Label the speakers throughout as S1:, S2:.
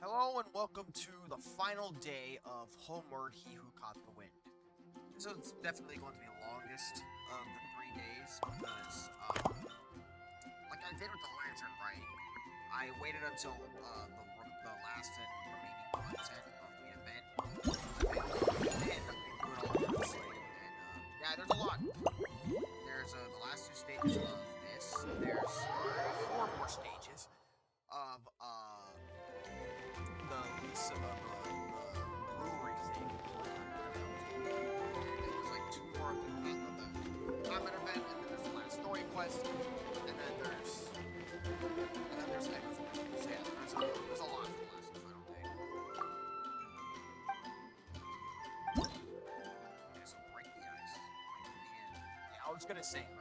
S1: Hello and welcome to the final day of Homeward, He Who Caught the Wind. This is definitely going to be the longest of the 3 days because, like I did with the lantern, right? I waited until the last and remaining content of the event. And we do it all for the slate. And yeah, there's a lot. There's the last 2 stages of this. There's 4 more stages of the lease of the brewery thing. And there's like 2 more of the combat event, and then there's the last story quest, and then there's everything. So yeah, there's a lot for the last and final day. Okay, so break the ice. Yeah, I was gonna say, am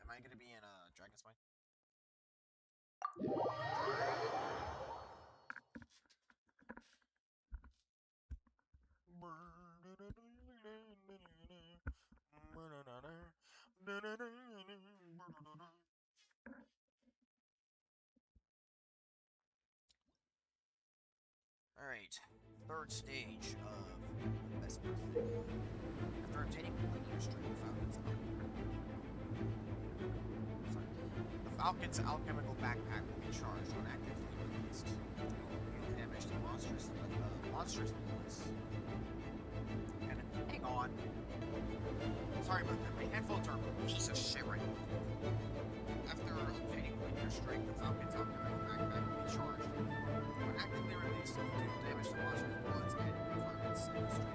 S1: I gonna be in Dragon's Mind? Alright, 3rd stage of Best Birthday. After obtaining linear string, the Falcon's alchemical backpack will be charged when actively released. Deal damage to monstrous bullets. And hang on. Sorry about that. My headphones are a piece of shit right now. After obtaining linear strength, the Falcon's alchemical backpack will be charged. When actively released, it will deal damage to monstrous bullets and performance and strength.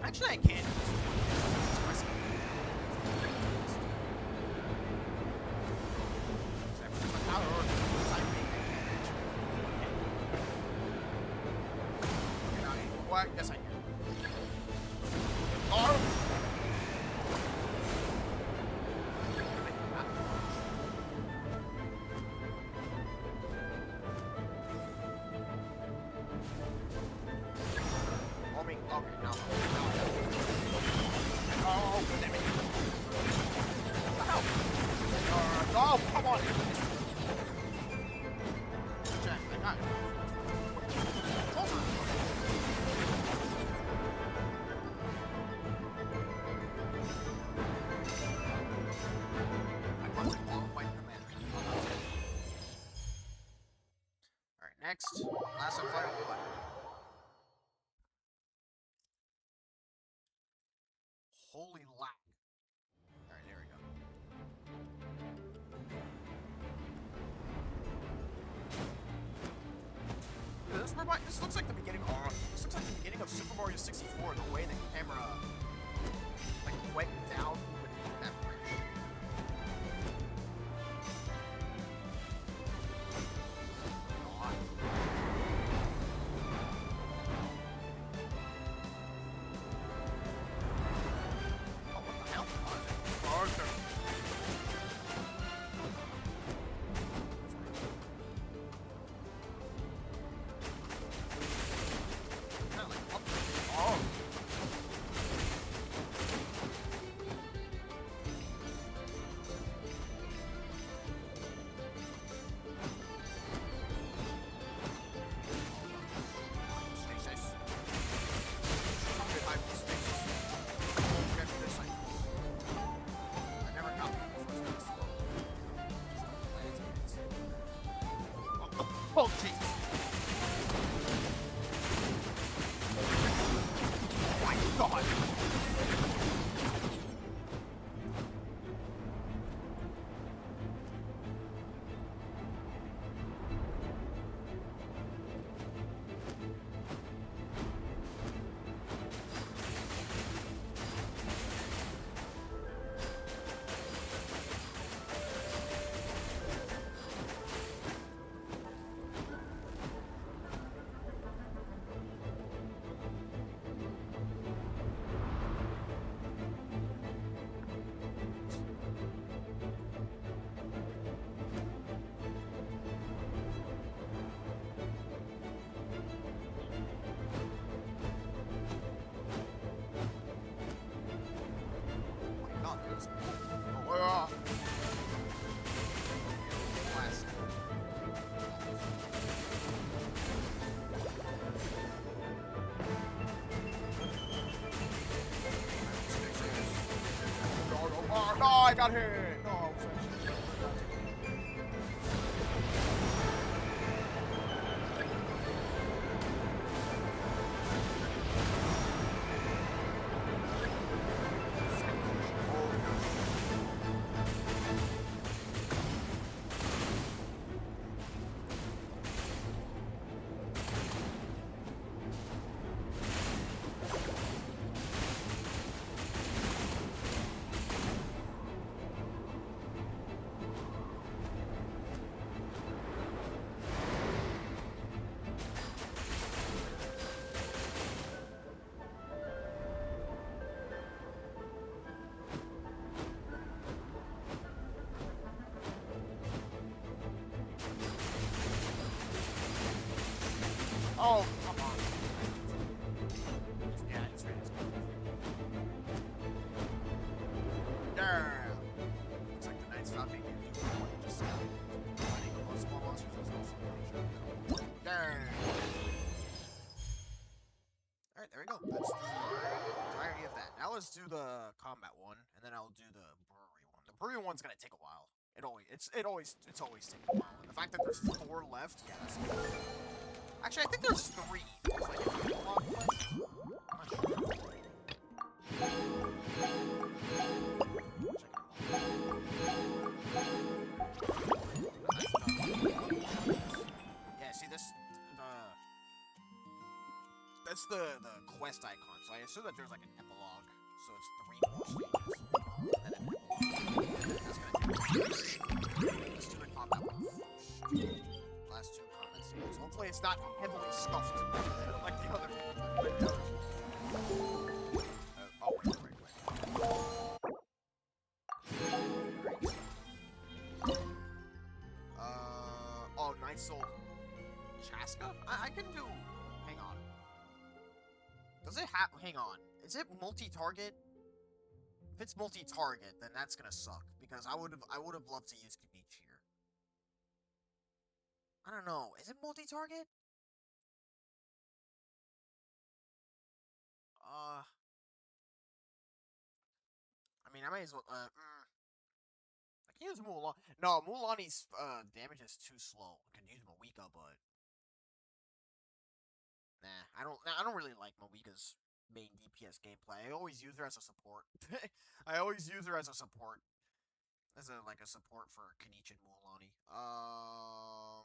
S1: Actually, I can. What? Yes, I can. Oh! Okay, now. Oh, damn it. What the hell? Oh, come on. Jack, I got it. It's over. next. Last and final one. Holy lag. Alright, there we go. Dude, this looks like the beginning. Oh, this looks like the beginning of Super Mario 64. The way the camera like went down beneath that bridge. God. Oh, what the hell? Arthur. Kinda like up. Oh. Stasis. Okay, I will stasis. Get to this side. I never got the first one. Oh, Jesus. Oh my God. Oh, there's. Oh, wow. Classic. No, I got hit! No, I was actually... Oh, come on. Yeah, it's right. Damn. Looks like the night's not being used. Just fighting a lot of small monsters is also pretty sure. Damn. Alright, there we go. That's the entirety of that. Now let's do the combat one, and then I'll do the brewery one. The brewery one's gonna take a while. It's always taking a while. And the fact that there's 4 left, yeah, that's good. Actually, I think there's 3. There's like a long left. I'm not sure. Yeah, see this that's the quest icon. So I assume that there's like an epilogue. So it's 3 more stages. And an epilogue. That's gonna take. Let's do the combat one. Last 2 combat stages. Hopefully it's not heavily stuffed like the other. Oh, wait. Oh, Night Soul Chaska? I can do. Hang on. Does it have? Hang on. Is it multi-target? If it's multi-target, then that's gonna suck because I would have loved to use Kanichi here. I don't know. Is it multi-target? I mean, I might as well. I can use Mulan. No, Mulani's damage is too slow. I can use Moika, but Nah, I don't really like Moika's main DPS gameplay. I always use her as a support. I always use her as a support. As a like a support for Kanich and Mualani. I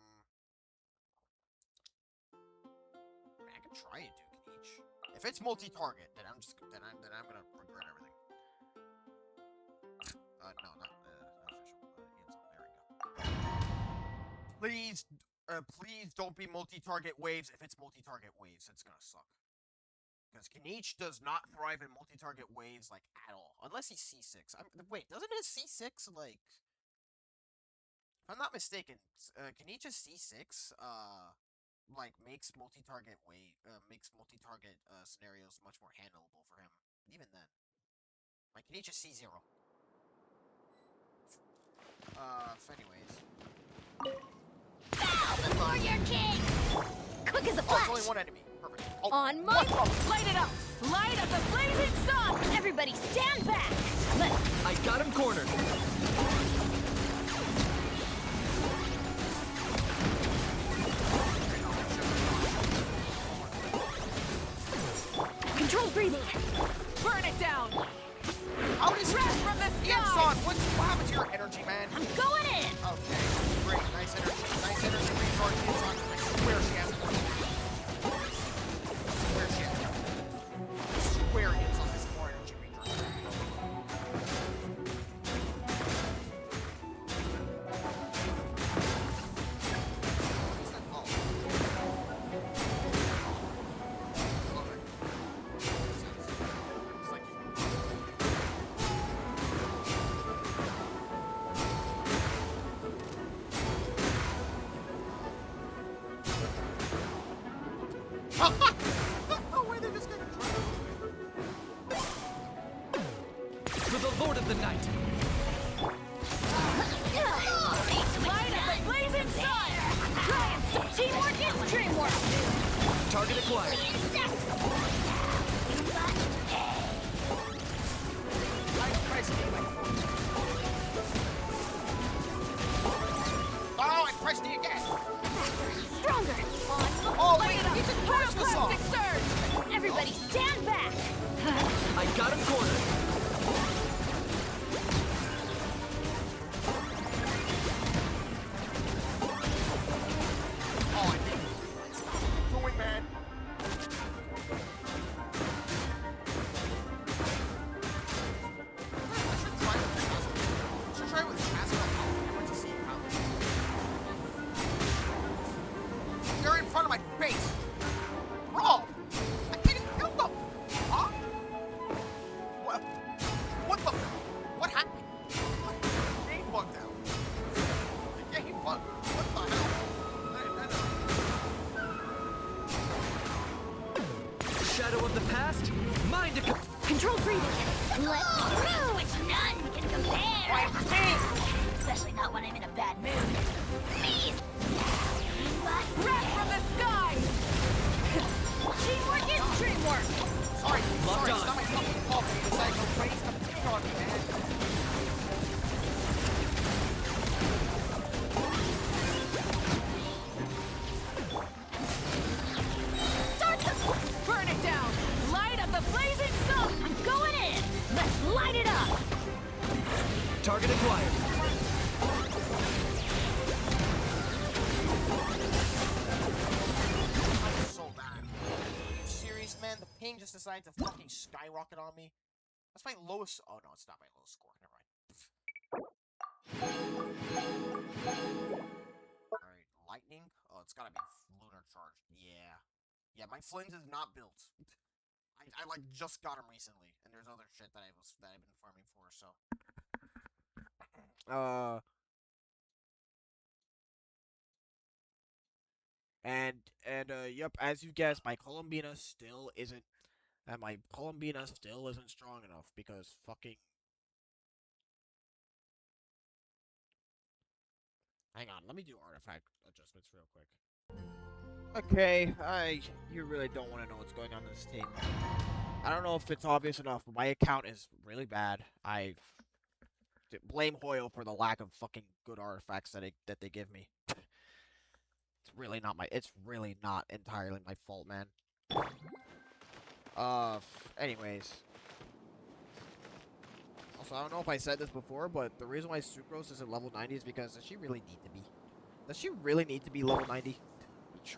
S1: mean, I can try and do Kanich. If it's multi-target, then I'm gonna regret everything. No, not official. There we go. Please don't be multi-target waves. If it's multi-target waves, it's gonna suck. Because Kanich does not thrive in multi-target waves, like, at all. Unless he's C6. Wait, doesn't his C6, like... If I'm not mistaken, Kanich's C6, like, makes multi-target scenarios much more handleable for him. Even then. Like, Kanich's C0. Anyways.
S2: Bow before your king! Quick as a flash!
S1: It's only one enemy. Perfect. Oh,
S2: on my... Light it up! Light up the blazing sun! Everybody stand back!
S3: I got him cornered!
S2: Controlled breathing!
S4: Burn it down!
S1: How does
S4: Rest from the sky!
S1: Son, what happened to your energy, man?
S2: I'm going in!
S1: Okay, great. Nice energy. Nice energy recharge. Son. I swear she has more. I swear Inson has more energy recharge.
S3: For the Lord of the Night!
S2: Light up the blazing sun! Try and stop. Teamwork is dreamwork!
S3: Target acquired.
S1: Oh, I pressed it again!
S2: Stronger!
S1: Oh,
S2: Light
S1: wait,
S2: it up!
S1: you just pushed this off!
S2: Pyroclastic surge! Everybody stand back!
S3: I got him cornered!
S1: Oh, I did it. What are you doing, man? I should try with Casper to see how. They're in front of my face! Bro! I can't even kill them! Huh? What the? What happened? The game bugged out. The game bugged. What the hell?
S3: Shadow of the past, mind to...
S2: Controlled breathing! Let's go! Which none can compare! Especially not when I'm in a bad mood. Please!
S4: Rest from the sky!
S2: Teamwork is dreamwork!
S1: Sorry,
S3: Locked on.
S1: it's not my fucking fault. It's like a race coming on me, man.
S4: Start the... Burn it down! Light up the blazing sun!
S2: I'm going in! Let's light it up!
S3: Target acquired.
S1: I'm so bad. Are you serious, man? The ping just decided to fucking skyrocket on me. That's my lowest... Oh, no, it's not my lowest score. Never mind. Alright, lightning? Oh, it's gotta be lunar charge. Yeah. Yeah, my flames is not built. I like just got him recently, and there's other shit that I've been farming for, so. Yep, as you guessed, my Columbina still isn't strong enough because fucking. Hang on, let me do artifact adjustments real quick. Okay, you really don't want to know what's going on in this team. I don't know if it's obvious enough, but my account is really bad. I blame Hoyle for the lack of fucking good artifacts that they give me. It's really not entirely my fault, man. Anyways. Also, I don't know if I said this before, but the reason why Sucrose isn't level 90 is because does she really need to be? Does she really need to be level 90?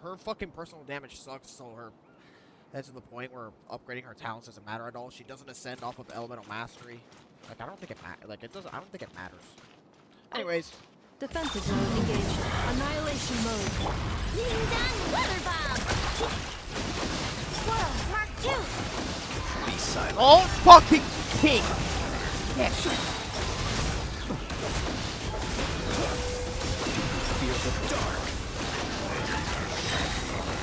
S1: Her fucking personal damage sucks, so her that's to the point where upgrading her talents doesn't matter at all. She doesn't ascend off of elemental mastery. Like I don't think it it doesn't. I don't think it matters. Anyways,
S4: Defensive mode engaged. Annihilation mode.
S2: Yin Dan Weather Bomb! Swirl, Mark 2!
S3: Be silent.
S1: oh fucking king! Yes.
S3: Fear the dark.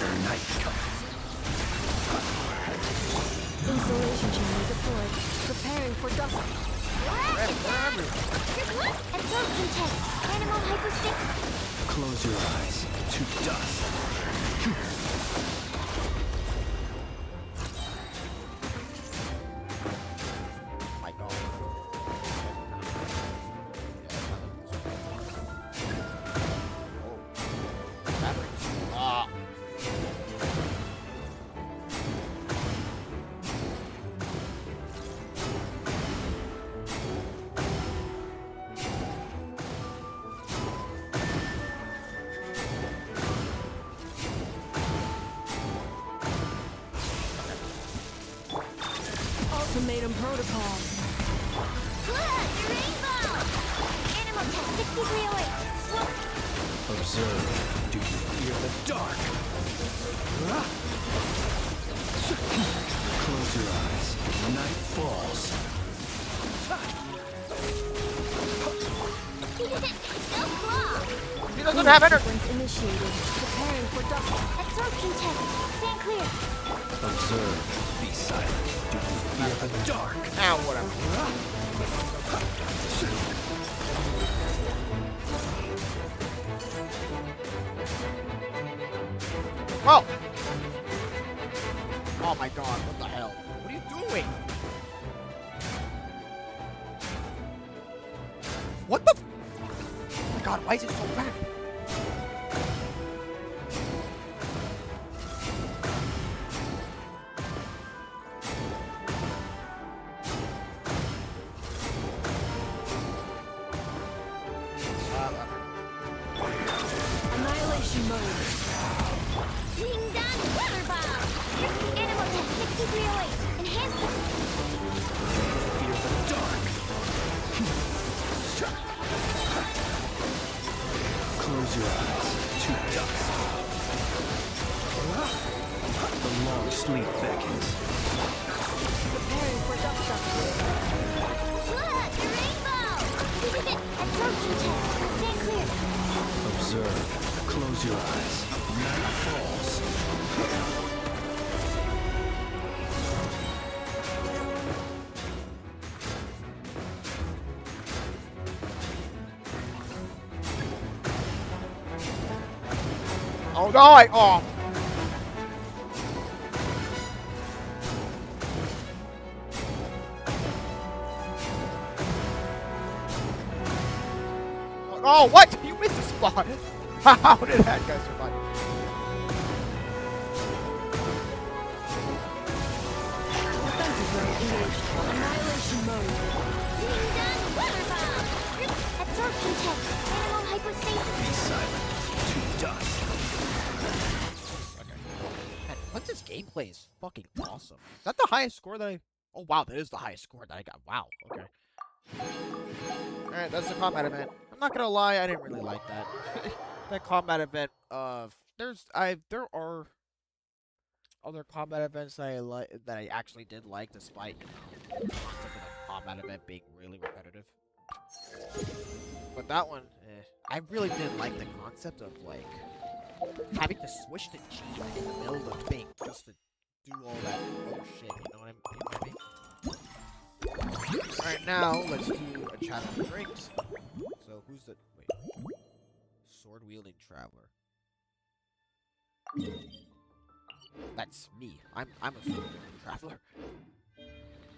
S3: The night comes.
S4: Installation chamber deployed. Preparing for dusk.
S2: Absorption test. Animal hypostasis.
S3: Close your eyes to dust.
S1: My God. Ah.
S4: Ultimatum protocol.
S2: Blood, the rainbow! Animal test 6308. Swoop.
S3: Observe. Do you fear the dark? Close your eyes. Night falls.
S2: No claw.
S1: He doesn't have energy.
S4: Sequence initiated. Preparing for dusk.
S2: Absorption test. Stand clear.
S3: Observe. Be silent. Do you fear the dark?
S1: Now whatever. Oh! Oh my God! What the hell? What are you doing? What the? Oh my God! Why is it so bad?
S4: Annihilation mode.
S2: Yin Dan Weather Bomb! Animal test 6308. Enhancement.
S3: Fear the dark. Close your eyes to dust. The long sleep beckons.
S4: Preparing for dusk up.
S2: Blood, the rainbow! Absorption test. Stand clear.
S3: Observe. Close your eyes. Night falls.
S1: Oh no! Oh. Oh, what? You missed a spot. How did that guy survive?
S4: Defensive mode engaged. Annihilation mode.
S2: Yin Dan Weather Bomb! Absorption test. Animal hypostasis.
S3: Be silent to dust.
S1: Man, what's this gameplay is fucking awesome. Is that the highest score that I... Oh, wow, that is the highest score that I got. Wow, okay. Alright, that's the combat event. I'm not gonna lie, I didn't really like that. That combat event, there are other combat events that I actually did like, despite, you know, the combat event being really repetitive. But that one, I really did like the concept of, like, having to switch to G in the middle of the thing just to do all that other shit, you know what I mean? Alright, now, let's do a chat of drinks. So, who's the... Wait. Sword-wielding traveler. That's me. I'm a sword-wielding traveler.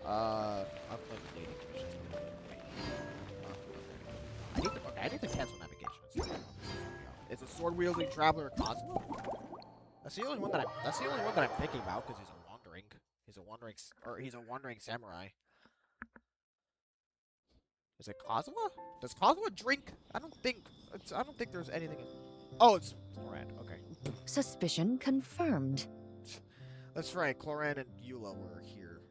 S1: I'm playing the dating missions. Wait. I need to cancel navigation. Is a sword-wielding traveler a Cosmo? A That's the only one that I'm thinking about because he's a wandering samurai. Is it Kazuha? Does Kazuha drink? I don't think there's anything. Oh, it's Cloran. Okay.
S5: Suspicion confirmed.
S1: That's right. Cloran and Eula were here.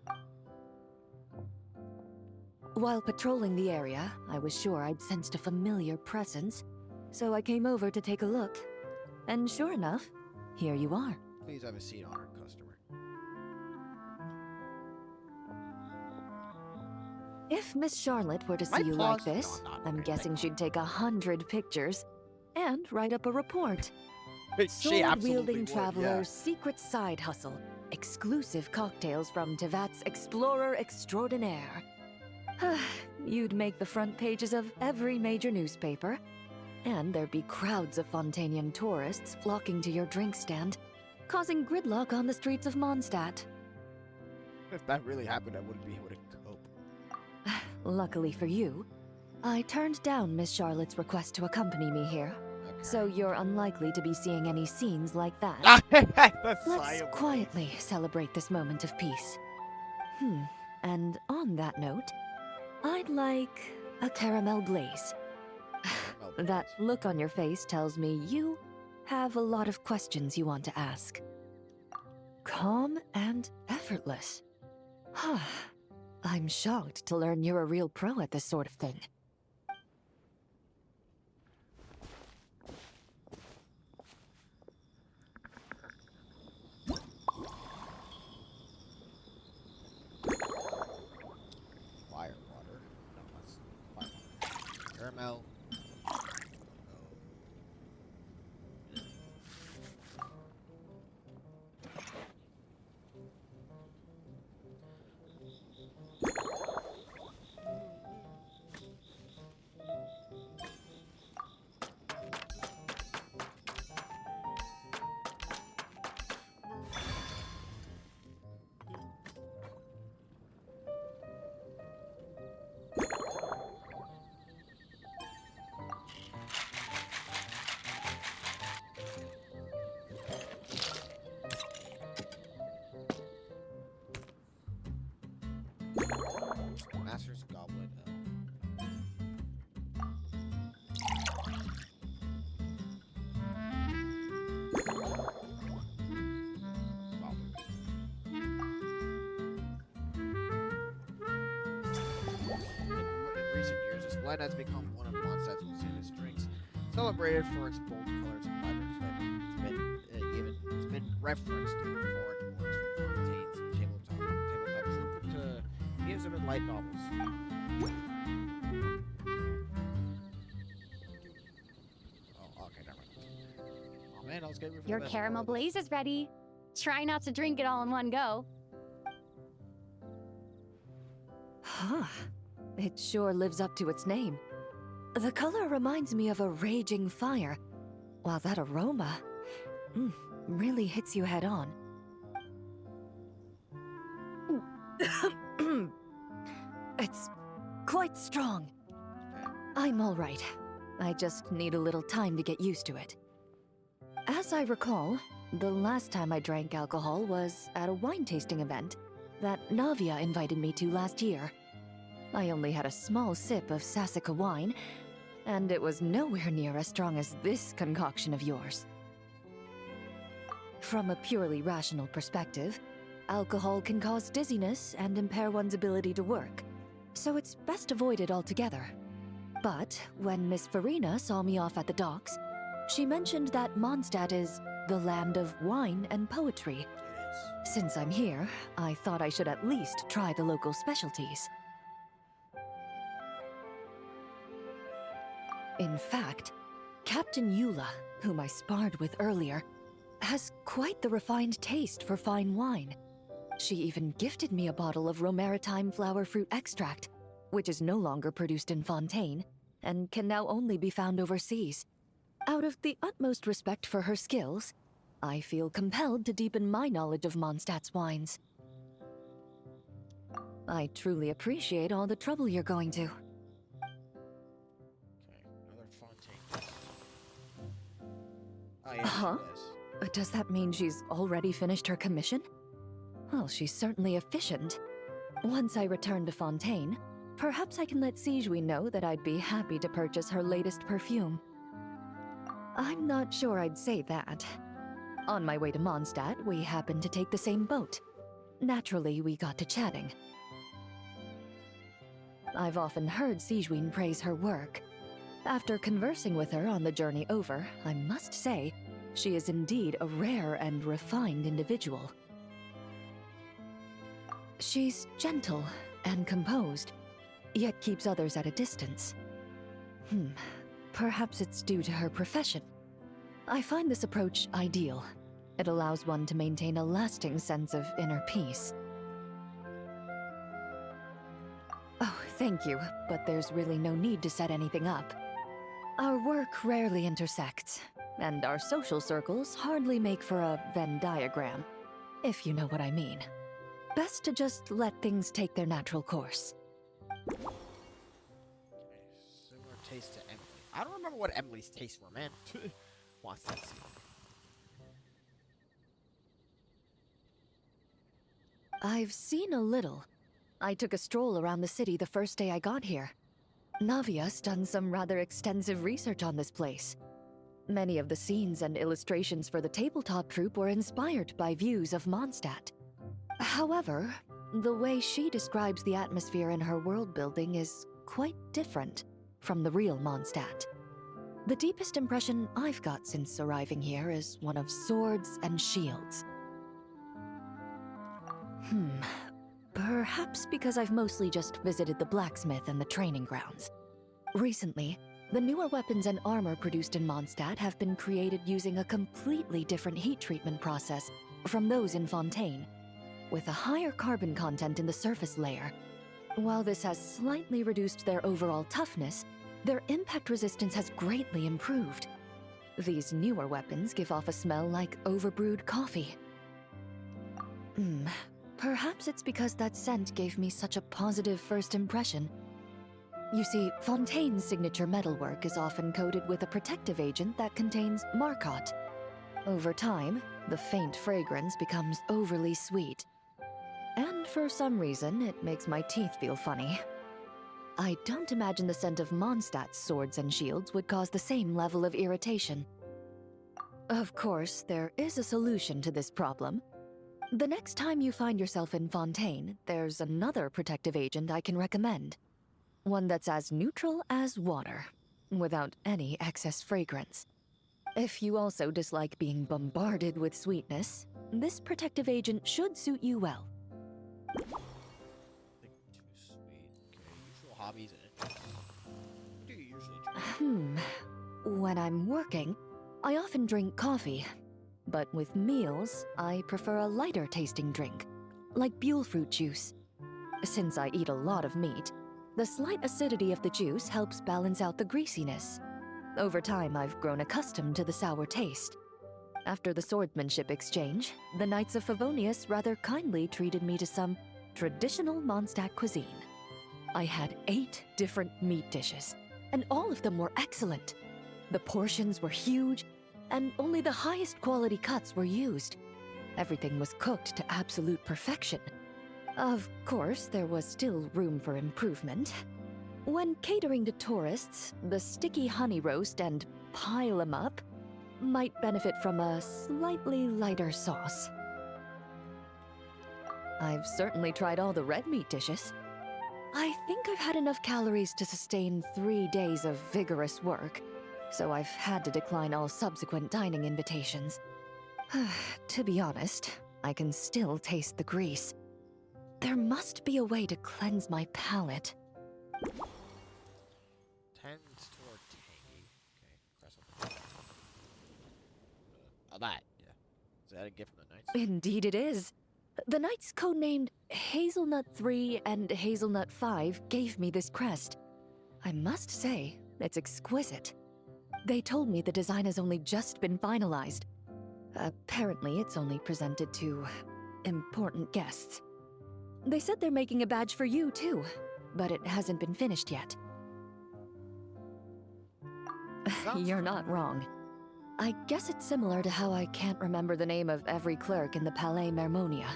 S5: While patrolling the area, I was sure I'd sensed a familiar presence, so I came over to take a look. And sure enough, here you are.
S1: Please have a seat, honored customer.
S5: If Miss Charlotte were to see you like this, I'm guessing she'd take 100 pictures and write up a report. Sword-wielding traveler's secret side hustle. Exclusive cocktails from Tevat's Explorer Extraordinaire. You'd make the front pages of every major newspaper. And there'd be crowds of Fontanian tourists flocking to your drink stand, causing gridlock on the streets of Mondstadt.
S1: If that really happened, I wouldn't be able to cope.
S5: Luckily for you, I turned down Miss Charlotte's request to accompany me here. Okay. So you're unlikely to be seeing any scenes like that. Let's quietly celebrate this moment of peace. And on that note, I'd like a caramel blaze. That look on your face tells me you have a lot of questions you want to ask. Calm and effortless. I'm shocked to learn you're a real pro at this sort of thing.
S1: Fire water. No, that's fire water. Caramel. Master's Goblet. In recent years, this blend has become one of Mondstadt's most famous drinks, celebrated for its bold colors and vibrant flavor. It's been referenced in foreign works from Fontaine's tabletop troupe to museum and light novels. Oh, okay, never mind. Oh man, I was getting ready for
S6: Your
S1: the best
S6: caramel
S1: part of this.
S6: blaze is ready. Try not to drink it all in one go.
S5: It sure lives up to its name. The color reminds me of a raging fire, while that aroma really hits you head on. It's quite strong. I'm all right. I just need a little time to get used to it. As I recall, the last time I drank alcohol was at a wine tasting event that Navia invited me to last year. I only had a small sip of Sassica wine, and it was nowhere near as strong as this concoction of yours. From a purely rational perspective, alcohol can cause dizziness and impair one's ability to work, so it's best avoided altogether. But when Miss Farina saw me off at the docks, she mentioned that Mondstadt is the land of wine and poetry. Since I'm here, I thought I should at least try the local specialties. In fact, Captain Eula, whom I sparred with earlier, has quite the refined taste for fine wine. She even gifted me a bottle of Romaritime flower fruit extract, which is no longer produced in Fontaine, and can now only be found overseas. Out of the utmost respect for her skills, I feel compelled to deepen my knowledge of Mondstadt's wines. I truly appreciate all the trouble you're going to.
S1: Okay, another Fontaine. Oh, yeah,
S5: But does that mean she's already finished her commission? Well, she's certainly efficient. Once I return to Fontaine, perhaps I can let Sigewin know that I'd be happy to purchase her latest perfume. I'm not sure I'd say that. On my way to Mondstadt, we happened to take the same boat. Naturally, we got to chatting. I've often heard Sigewin praise her work. After conversing with her on the journey over, I must say, she is indeed a rare and refined individual. She's gentle and composed, yet keeps others at a distance. Perhaps it's due to her profession. I find this approach ideal. It allows one to maintain a lasting sense of inner peace. Oh, thank you, but there's really no need to set anything up. Our work rarely intersects, and our social circles hardly make for a Venn diagram, if you know what I mean. Best to just let things take their natural course.
S1: Okay, similar taste to Emily. I don't remember what Emily's tastes were, man. What's that?
S5: I've seen a little. I took a stroll around the city the first day I got here. Navia's done some rather extensive research on this place. Many of the scenes and illustrations for the tabletop troupe were inspired by views of Mondstadt. However, the way she describes the atmosphere in her world building is quite different from the real Mondstadt. The deepest impression I've got since arriving here is one of swords and shields. Perhaps because I've mostly just visited the blacksmith and the training grounds. Recently, the newer weapons and armor produced in Mondstadt have been created using a completely different heat treatment process from those in Fontaine, with a higher carbon content in the surface layer. While this has slightly reduced their overall toughness, their impact resistance has greatly improved. These newer weapons give off a smell like overbrewed coffee. Perhaps it's because that scent gave me such a positive first impression. You see, Fontaine's signature metalwork is often coated with a protective agent that contains marcotte. Over time, the faint fragrance becomes overly sweet. And for some reason, it makes my teeth feel funny. I don't imagine the scent of Mondstadt's swords and shields would cause the same level of irritation. Of course, there is a solution to this problem. The next time you find yourself in Fontaine, there's another protective agent I can recommend. One that's as neutral as water, without any excess fragrance. If you also dislike being bombarded with sweetness, this protective agent should suit you well.
S1: I think too sweet. Okay, usual hobbies. What do you usually drink?
S5: When I'm working, I often drink coffee. But with meals, I prefer a lighter tasting drink, like Buell fruit juice. Since I eat a lot of meat, the slight acidity of the juice helps balance out the greasiness. Over time, I've grown accustomed to the sour taste. After the swordsmanship exchange, the Knights of Favonius rather kindly treated me to some traditional Mondstadt cuisine. I had 8 different meat dishes, and all of them were excellent. The portions were huge, and only the highest quality cuts were used. Everything was cooked to absolute perfection. Of course, there was still room for improvement. When catering to tourists, the sticky honey roast and pile 'em up might benefit from a slightly lighter sauce. I've certainly tried all the red meat dishes. I think I've had enough calories to sustain 3 days of vigorous work, so I've had to decline all subsequent dining invitations. To be honest, I can still taste the grease. There must be a way to cleanse my palate.
S1: Tends toward tangy. Okay, press on the that, yeah. Is that a gift from the Knights?
S5: Indeed it is. The Knights codenamed Hazelnut 3 and Hazelnut 5 gave me this crest. I must say, it's exquisite. They told me the design has only just been finalized. Apparently, it's only presented to important guests. They said they're making a badge for you, too, but it hasn't been finished yet. You're not wrong. I guess it's similar to how I can't remember the name of every clerk in the Palais Mermonia.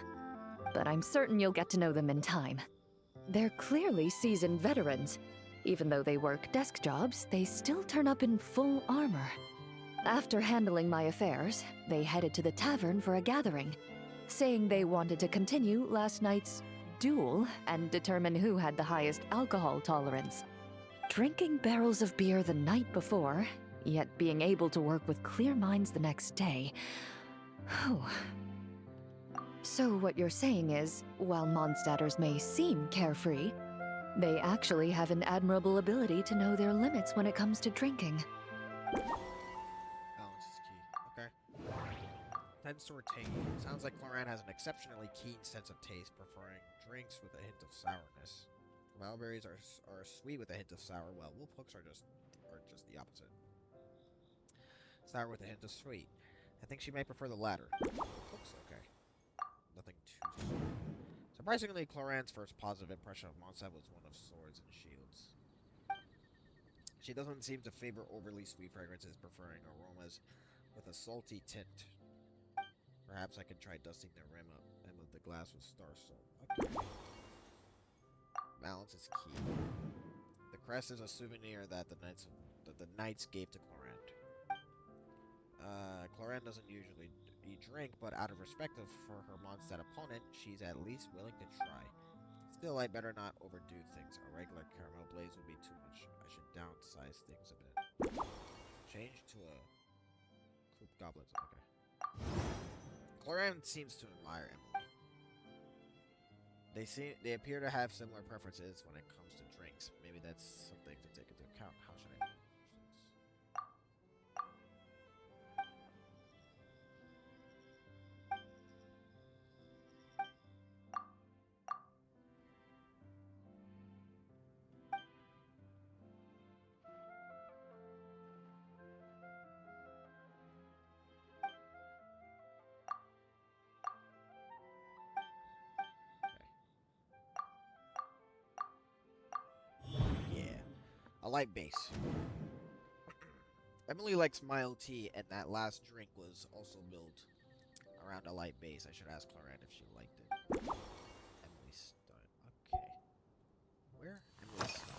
S5: But I'm certain you'll get to know them in time. They're clearly seasoned veterans. Even though they work desk jobs, they still turn up in full armor. After handling my affairs, they headed to the tavern for a gathering, saying they wanted to continue last night's duel and determine who had the highest alcohol tolerance. Drinking barrels of beer the night before, yet being able to work with clear minds the next day. Whew. So what you're saying is, while Mondstadters may seem carefree, they actually have an admirable ability to know their limits when it comes to drinking.
S1: Balance is key. Okay. Tends to retain. Sounds like Cloran has an exceptionally keen sense of taste, preferring drinks with a hint of sourness. Wild are sweet with a hint of sour, while wolf hooks are just the opposite. Sour with a hint of sweet. I think she may prefer the latter. Hooks, okay. Nothing too sweet. Surprisingly, Cloran's first positive impression of Mondstadt was one of swords and shields. She doesn't seem to favor overly sweet fragrances, preferring aromas with a salty tint. Perhaps I could try dusting the rim of the glass with star salt. Okay. Balance is key. The crest is a souvenir that the knights gave to Cloran. Cloran doesn't usually drink, but out of respect for her Mondstadt opponent, she's at least willing to try. Still, I'd better not overdo things. A regular caramel blaze would be too much. I should downsize things a bit. Change to a coupe goblins. Okay. Cloran seems to admire Emily. They appear to have similar preferences when it comes to drinks. Maybe that's something to take into account. How should I? A light base. Emily likes mild tea, and that last drink was also built around a light base. I should ask Cloran if she liked it. Emily Stunt. Okay. Where? Emily Stunt.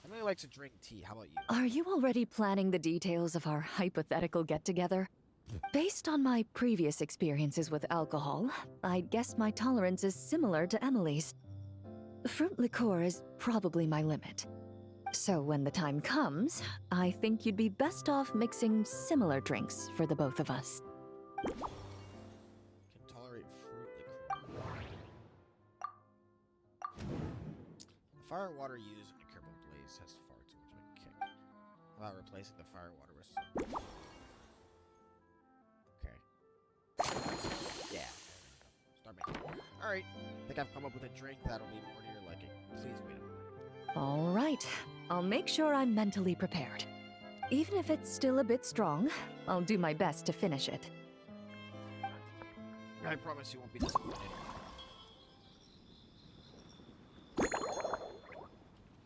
S1: Emily likes to drink tea. How about you?
S5: Are you already planning the details of our hypothetical get-together? Based on my previous experiences with alcohol, I'd guess my tolerance is similar to Emily's. Fruit liqueur is probably my limit. So when the time comes, I think you'd be best off mixing similar drinks for the both of us.
S1: Can tolerate fruit liqueur. The fire water used in the Kerbal Blaze has far too much of a kick. How about replacing the fire water with some? Okay. Yeah. Start making it. Alright. I think I've come up with a drink that'll be more to your liking. Please wait a moment.
S5: All right. I'll make sure I'm mentally prepared. Even if it's still a bit strong, I'll do my best to finish it.
S1: I promise you won't be disappointed.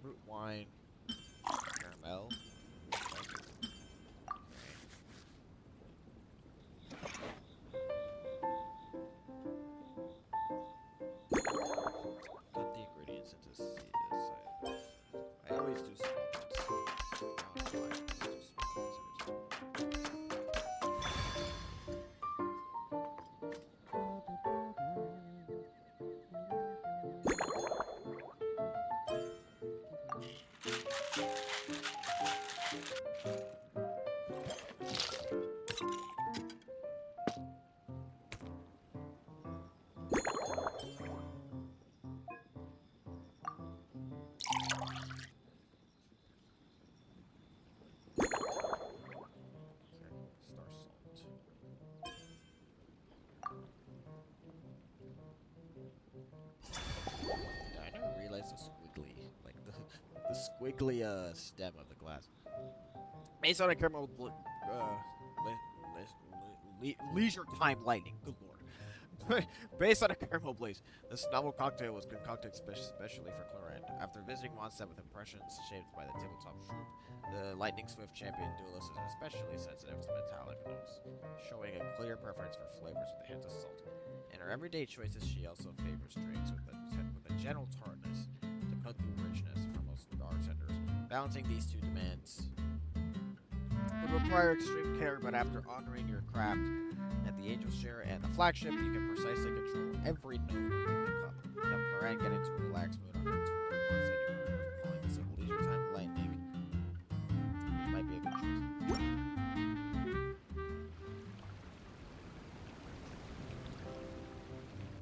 S1: Root wine. Caramel. Cut the ingredients into seeds. I always do small bits. I don't know why I always do small bits every Star salt. I didn't realize the squiggly, like the squiggly stem of the glass. Based on a caramel leisure time lightning. Good lord. Based on a caramel blaze, this novel cocktail was concocted especially for Cloran. After visiting Mondstadt with impressions shaped by the tabletop troupe, The lightning swift champion duelist is especially sensitive to metallic notes, showing a clear preference for flavors with a hint of salt. In her everyday choices, she also favors drinks with a gentle tartness to cut through richness for most bartenders. Balancing these two demands would require extreme care, but after honoring your craft at the Angel's Share and the flagship, you can precisely control every note within the cup. Help Loran get into a relaxed mood on her tour. Once that you are calling this a leisure time lightning, it might be a good choice.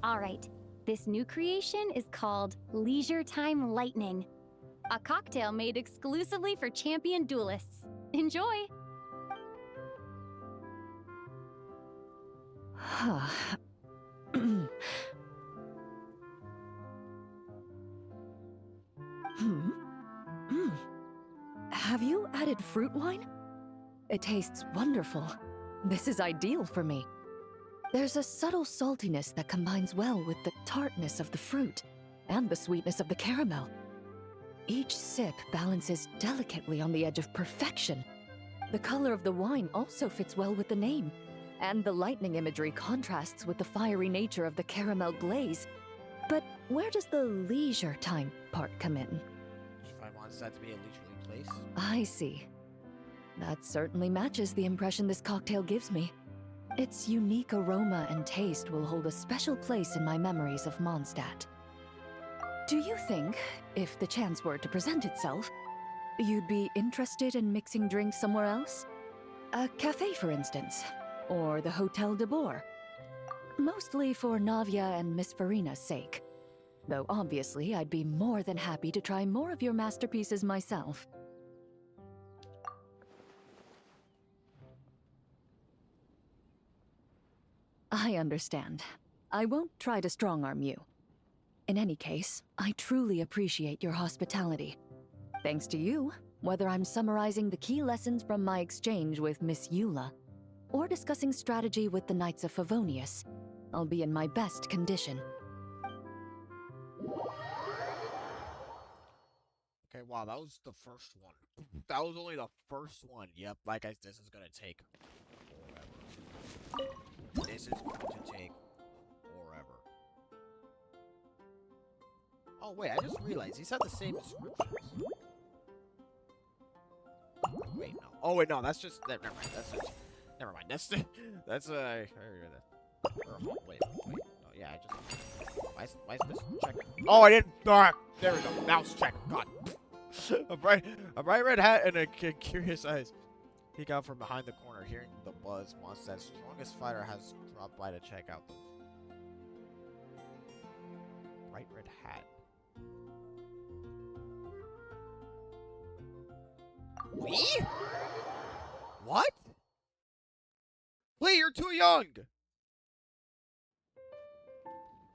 S6: All right, this new creation is called Leisure Time Lightning, a cocktail made exclusively for champion duelists. Enjoy!
S5: Have you added fruit wine? It tastes wonderful. This is ideal for me. There's a subtle saltiness that combines well with the tartness of the fruit and the sweetness of the caramel. Each sip balances delicately on the edge of perfection. The color of the wine also fits well with the name, and the lightning imagery contrasts with the fiery nature of the caramel glaze. But where does the leisure time part come in?
S1: If I want that to be a leisurely place.
S5: I see. That certainly matches the impression this cocktail gives me. Its unique aroma and taste will hold a special place in my memories of Mondstadt. Do you think, if the chance were to present itself, you'd be interested in mixing drinks somewhere else? A cafe, for instance, or the Hotel de Boer. Mostly for Navia and Miss Farina's sake. Though obviously I'd be more than happy to try more of your masterpieces myself. I understand. I won't try to strong-arm you. In any case, I truly appreciate your hospitality. Thanks to you, whether I'm summarizing the key lessons from my exchange with Miss Eula, or discussing strategy with the Knights of Favonius, I'll be in my best condition.
S1: Okay, wow, that was the first one. That was only the first one. Yep, this is gonna take forever. This is going to take forever. Oh wait, I just realized these have the same descriptions. Wait, no. Oh wait, no, that's just never mind. That's just never mind. That's I read that. Wait. No, yeah, I just. Why is this check? Oh, I didn't. There we go. Mouse check. God. a bright red hat and a curious eyes. Peek out from behind the corner, hearing the buzz. Mondstadt's strongest fighter has dropped by to check out the bright red hat. Me? What? Lee, you're too young.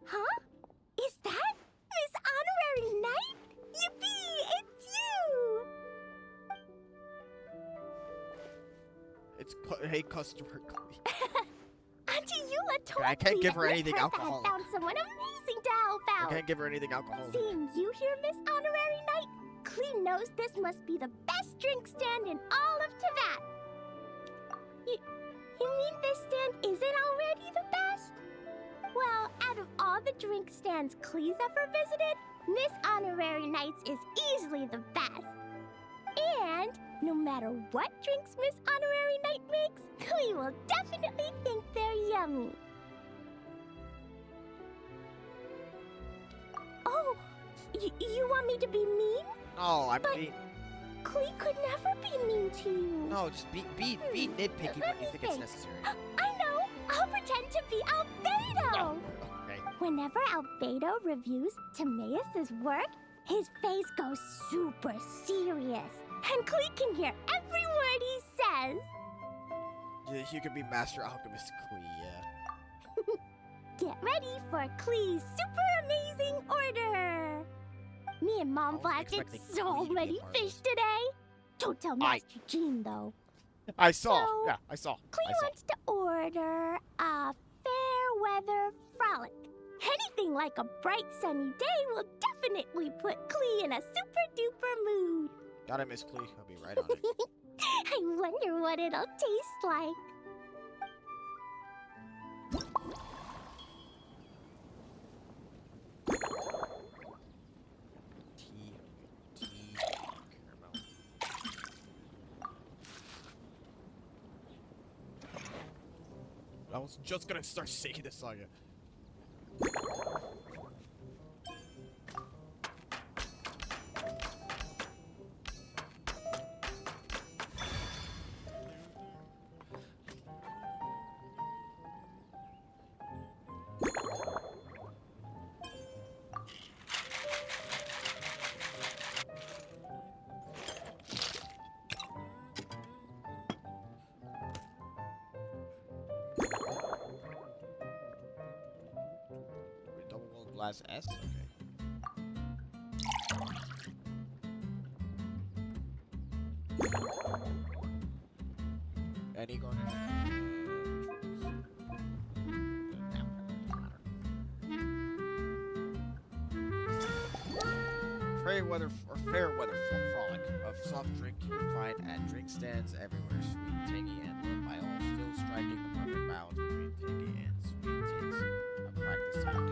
S2: Huh? Is that Miss Honorary Knight? Yippee! It's you!
S1: It's hey, customer.
S2: Auntie Eula told
S1: I can't
S2: me
S1: give her
S2: that
S1: anything
S2: Miss Hertha
S1: alcoholic.
S2: had found someone amazing to help
S1: I
S2: out.
S1: can't give her anything alcoholic.
S2: Seeing you here, Miss Honorary Knight, Clee knows this must be the best drink stand in all of Teyvat. You mean this stand isn't already the best? Well, out of all the drink stands Clee's ever visited, Miss Honorary Knight's is easily the best. And no matter what drinks Miss Honorary Knight makes, Clee will definitely think they're yummy. Oh, you want me to be mean?
S1: No, I mean.
S2: Clee could never be mean to you.
S1: No, just be nitpicky when you think it's necessary.
S2: I know. I'll pretend to be Albedo.
S1: Oh, okay.
S2: Whenever Albedo reviews Timaeus' work, his face goes super serious. And Clee can hear every word he says.
S1: Yeah, you could be Master Alchemist Clee, yeah.
S2: Get ready for Clee's super amazing order. Me and Mom Black did
S1: expecting
S2: so
S1: Clee to be
S2: many
S1: a part of
S2: fish
S1: this.
S2: today. Don't tell Master Jean, though.
S1: I saw.
S2: So,
S1: Yeah, I saw.
S2: Clee
S1: I saw.
S2: wants to order a fair weather frolic. Anything like a bright sunny day will definitely put Clee in a super duper mood.
S1: Got it, Miss Clee. I'll be right on it.
S2: I wonder what it'll taste like.
S1: Tea, caramel. I was just gonna start singing this song. Blast S? Okay. Any going in? Fair weather frolic of soft drink you find at drink stands everywhere. Sweet, tangy, and lit by all, still striking the perfect balance between tangy and sweet takes a practice time.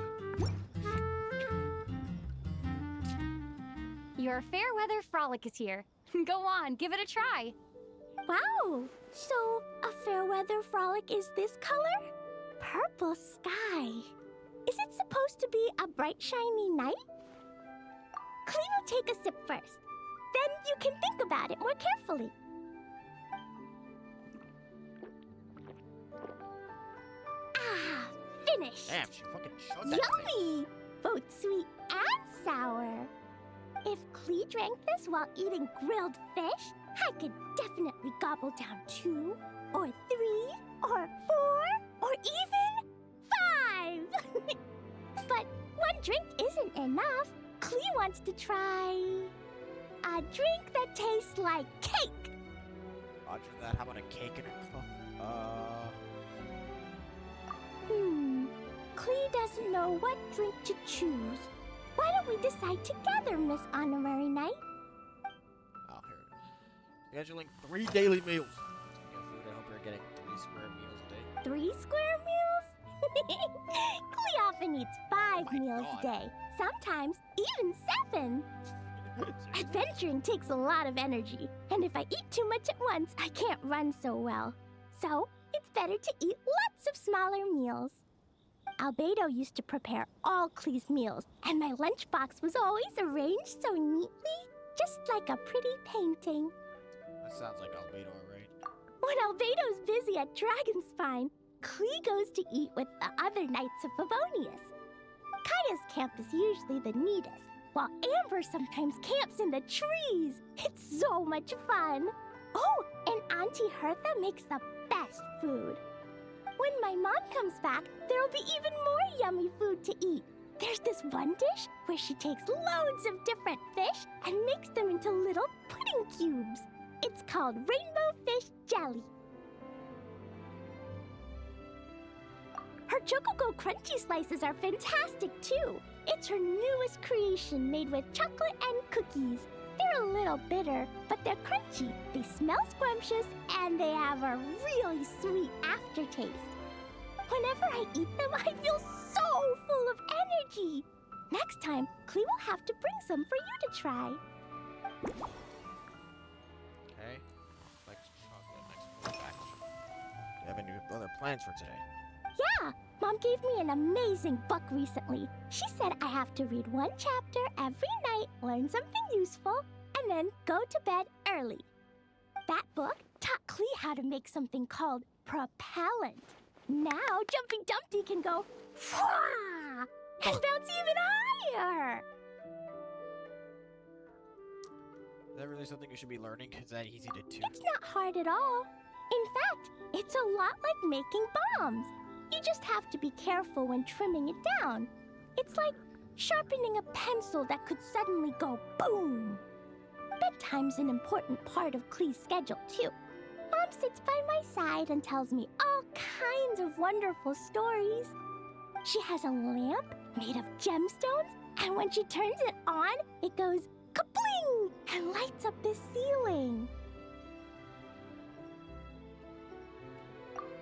S6: Your fair weather frolic is here. Go on, give it a try.
S2: Wow! So, a fair weather frolic is this color? Purple sky. Is it supposed to be a bright, shiny night? Clee will take a sip first. Then you can think about it more carefully. Ah, finished.
S1: Damn, she fucking showed that thing.
S2: Yummy! Both sweet and sour. If Clee drank this while eating grilled fish, I could definitely gobble down 2, or 3, or 4, or even 5! But one drink isn't enough. Clee wants to try a drink that tastes like cake.
S1: Roger that. How about a cake and a cup?
S2: Clee doesn't know what drink to choose. Why don't we decide together, Miss Honorary Knight?
S1: Oh, here it is. Scheduling 3 daily meals. Speaking of food, I hope you're getting 3 square meals a day.
S2: 3 square meals? Clee often eats 5 meals a day. Sometimes even 7. Adventuring takes a lot of energy, and if I eat too much at once, I can't run so well. So, it's better to eat lots of smaller meals. Albedo used to prepare all Clee's meals, and my lunchbox was always arranged so neatly, just like a pretty painting.
S1: That sounds like Albedo, alright.
S2: When Albedo's busy at Dragonspine, Clee goes to eat with the other Knights of Favonius. Kaya's camp is usually the neatest, while Amber sometimes camps in the trees. It's so much fun. Oh, and Auntie Hertha makes the best food. When my mom comes back, there'll be even more yummy food to eat. There's this one dish where she takes loads of different fish and makes them into little pudding cubes. It's called rainbow fish jelly. Her Chococo Crunchy Slices are fantastic too. It's her newest creation made with chocolate and cookies. They're a little bitter, but they're crunchy. They smell scrumptious, and they have a really sweet aftertaste. Whenever I eat them, I feel so full of energy. Next time, Clee will have to bring some for you to try.
S1: Okay. Like chocolate next batch. Do you have any other plans for today?
S2: Yeah, Mom gave me an amazing book recently. She said I have to read 1 chapter every night, learn something useful, and then go to bed early. That book taught Clee how to make something called propellant. Now Jumpy Dumpty can go Fwah! And bounce even higher.
S1: Is that really something you should be learning? Is that easy to do?
S2: It's not hard at all. In fact, it's a lot like making bombs. You just have to be careful when trimming it down. It's like sharpening a pencil that could suddenly go boom. Bedtime's an important part of Clee's schedule, too. Mom sits by my side and tells me all kinds of wonderful stories. She has a lamp made of gemstones, and when she turns it on, it goes kabling, and lights up the ceiling.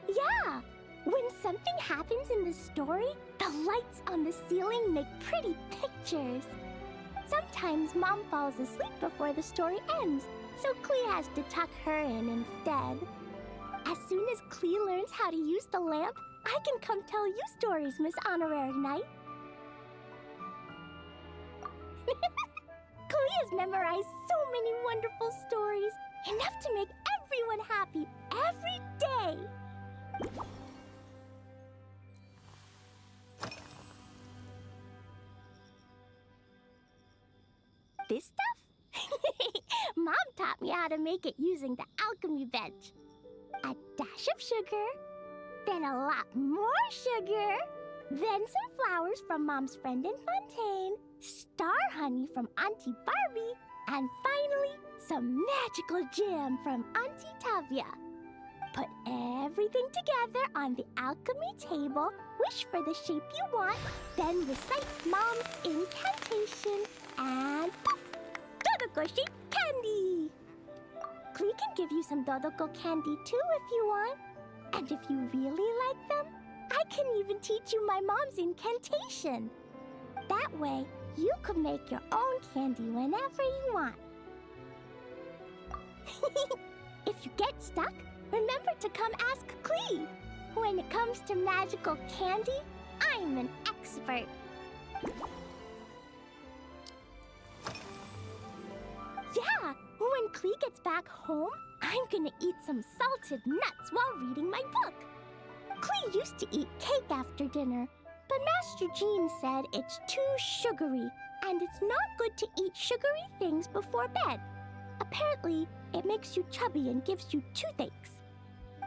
S2: Yeah! When something happens in the story, the lights on the ceiling make pretty pictures. Sometimes Mom falls asleep before the story ends, so Klee has to tuck her in instead. As soon as Klee learns how to use the lamp, I can come tell you stories, Miss Honorary Knight. Klee has memorized so many wonderful stories, enough to make everyone happy every day. This stuff? Mom taught me how to make it using the alchemy bench. A dash of sugar, then a lot more sugar, then some flowers from Mom's friend in Fontaine, star honey from Auntie Barbie, and finally, some magical jam from Auntie Tavia. Put everything together on the alchemy table, wish for the shape you want, then recite Mom's incantation, and poof! Dodoko shaped candy! Klee can give you some Dodoko candy too if you want. And if you really like them, I can even teach you my mom's incantation. That way, you could make your own candy whenever you want. If you get stuck, remember to come ask Klee. When it comes to magical candy, I'm an expert. Yeah, when Klee gets back home, I'm gonna eat some salted nuts while reading my book. Klee used to eat cake after dinner, but Master Jean said it's too sugary, and it's not good to eat sugary things before bed. Apparently, it makes you chubby and gives you toothaches.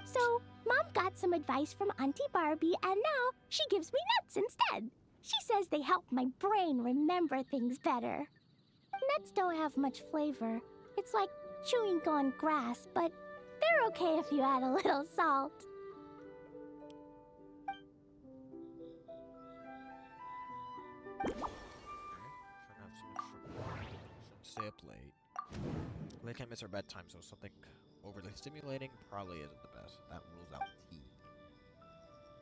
S2: So, Mom got some advice from Auntie Barbie, and now she gives me nuts instead. She says they help my brain remember things better. Nuts don't have much flavor. It's like chewing on grass, but they're okay if you add a little salt.
S7: Shouldn't stay up late. They can't miss her bedtime, so something overly stimulating probably isn't the best. That rules out tea.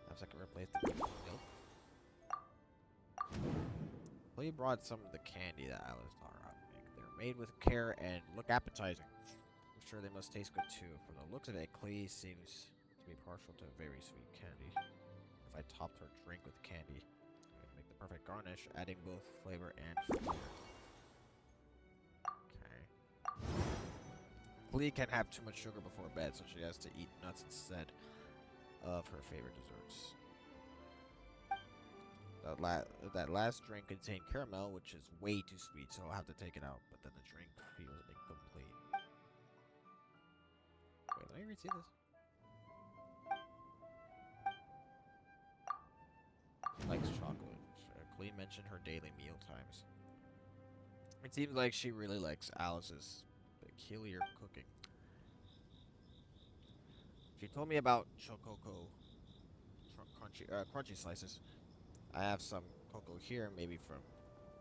S7: Perhaps I can replace the milk. Lee brought some of the candy that Alice taught her how to make. They're made with care and look appetizing. I'm sure they must taste good too. From the looks of it, Klee seems to be partial to very sweet candy. If I topped her drink with candy, it would make the perfect garnish, adding both flavor and flavor. Okay. Klee can't have too much sugar before bed, so she has to eat nuts instead of her favorite desserts. That last drink contained caramel, which is way too sweet, so I'll have to take it out. But then the drink feels incomplete. Wait, let me read this. Likes chocolate. Klee mentioned her daily meal times. It seems like she really likes Alice's peculiar cooking. She told me about chococo crunchy slices. I have some cocoa here, maybe from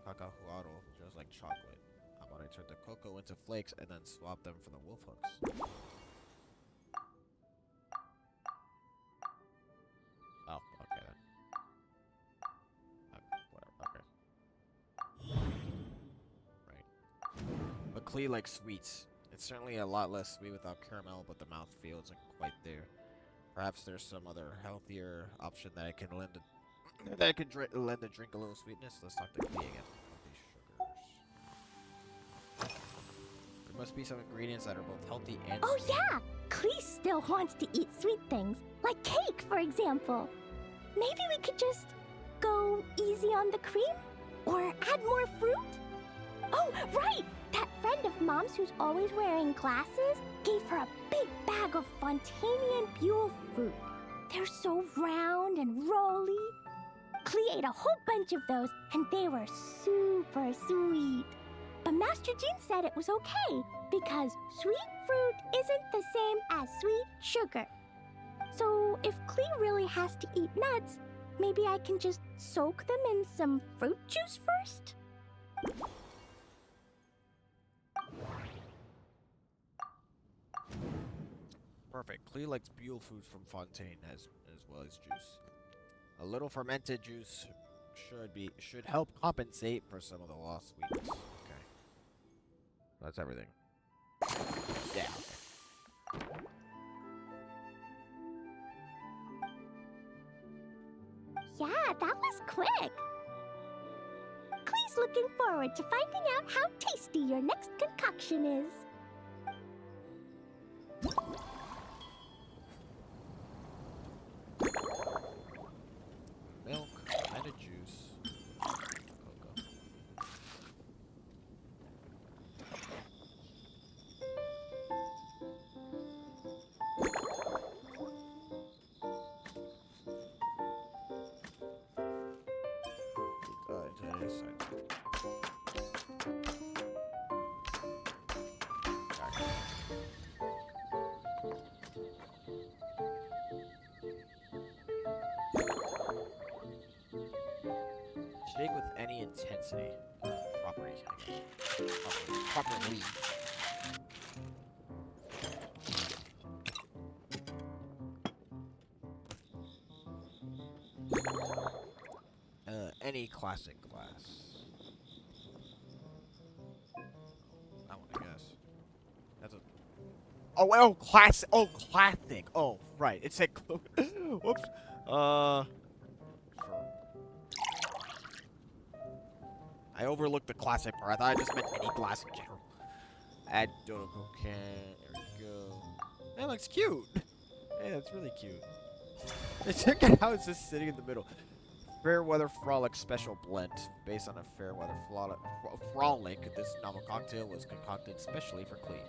S7: Kakahuaro, just like chocolate. How about I turn the cocoa into flakes and then swap them for the wolf hooks? Oh, okay then. Whatever, okay. Right. But Klee likes sweets. It's certainly a lot less sweet without caramel, but the mouthfeel isn't quite there. Perhaps there's some other healthier option that I can lend the drink a little sweetness. Let's talk to Klee again. These sugars. There must be some ingredients that are both healthy and
S2: Oh
S7: sweet.
S2: yeah! Klee still wants to eat sweet things, like cake, for example. Maybe we could just go easy on the cream? Or add more fruit? Oh, right! That friend of Mom's who's always wearing glasses gave her a big bag of Fontainian Buell fruit. They're so round and rolly. Klee ate a whole bunch of those, and they were super sweet. But Master Jean said it was okay, because sweet fruit isn't the same as sweet sugar. So if Klee really has to eat nuts, maybe I can just soak them in some fruit juice first?
S7: Perfect. Klee likes Buell foods from Fontaine as well as juice. A little fermented juice should help compensate for some of the lost sweetness. Okay. That's everything. Yeah.
S2: Yeah, that was quick. Klee's looking forward to finding out how tasty your next concoction is.
S7: Milk and a juice. Cocoa. To this side. Shake with any intensity. Property, I guess. Properly. Any classic glass. I want to guess. That's a. Oh, well, classic. Oh, classic. Oh, right. It said. Whoops. Sure. I overlooked the classic part. I thought I just meant any glass in general. Add Dodoko can. There we go. That looks cute. Yeah, that's really cute. Check out how it's just sitting in the middle. Fairweather Frolic Special Blend. Based on a Fairweather Frolic, this novel cocktail was concocted specially for Klee.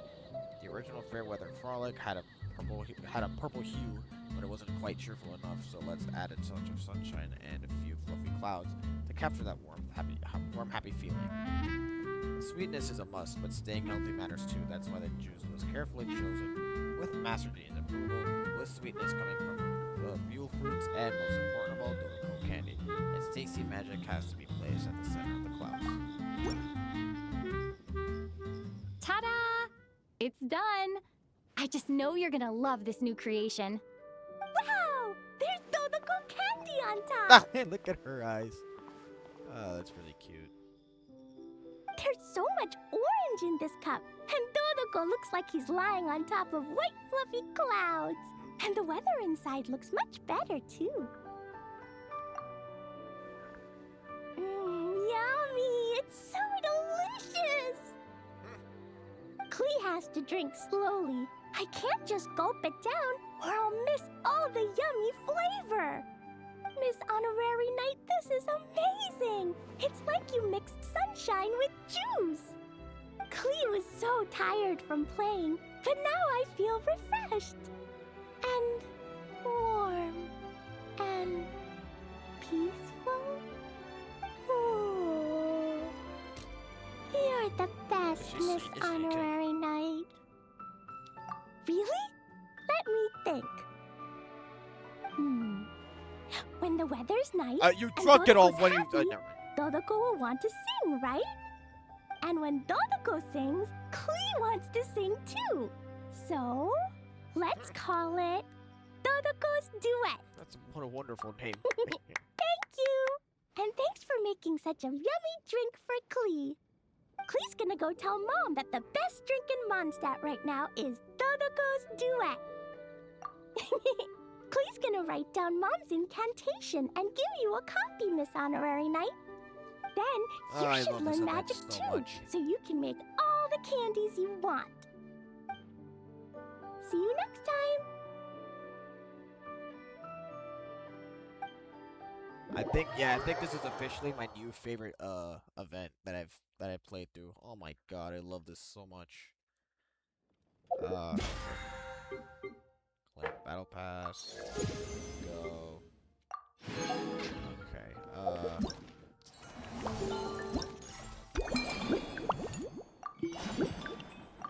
S7: The original Fairweather Frolic had a purple hue, but it wasn't quite cheerful enough, so let's add a touch of sunshine and a few fluffy clouds to capture that warm, happy feeling. Sweetness is a must, but staying healthy matters too. That's why the juice was carefully chosen with Master G's approval, with sweetness coming from Buell fruits and, most important of all, Dodoko candy. Its tasty magic has to be placed at the center of the clouds.
S6: Ta-da! It's done! I just know you're gonna love this new creation.
S2: Wow! There's Dodoko candy on top!
S7: Ah, hey, look at her eyes. Oh, that's really cute.
S2: There's so much orange in this cup, and Dodoko looks like he's lying on top of white fluffy clouds. And the weather inside looks much better, too. Yummy! It's so delicious! Klee has to drink slowly. I can't just gulp it down, or I'll miss all the yummy flavor. Miss Honorary Knight, this is amazing! It's like you mixed sunshine with juice. Klee was so tired from playing, but now I feel refreshed. And warm. And peaceful. Ooh. You're the best, Miss Honorary Knight. Really? Let me think. When the weather's nice,
S7: You drunk it all when you.
S2: happy,
S7: Never mind.
S2: Dodoko will want to sing, right? And when Dodoko sings, Klee wants to sing too. So, let's call it Dodoko's Duet.
S7: That's what a wonderful name.
S2: Thank you! And thanks for making such a yummy drink for Klee. Klee's gonna go tell Mom that the best drink in Mondstadt right now is Dodoko's Duet. Klee's gonna write down Mom's incantation and give you a copy, Miss Honorary Knight. Then
S7: I
S2: you should
S7: love this
S2: learn
S7: event
S2: magic
S7: so
S2: too,
S7: much.
S2: so you can make all the candies you want. See you next time.
S7: I think this is officially my new favorite event that I've played through. Oh my god, I love this so much. Collect battle pass. Go. Okay.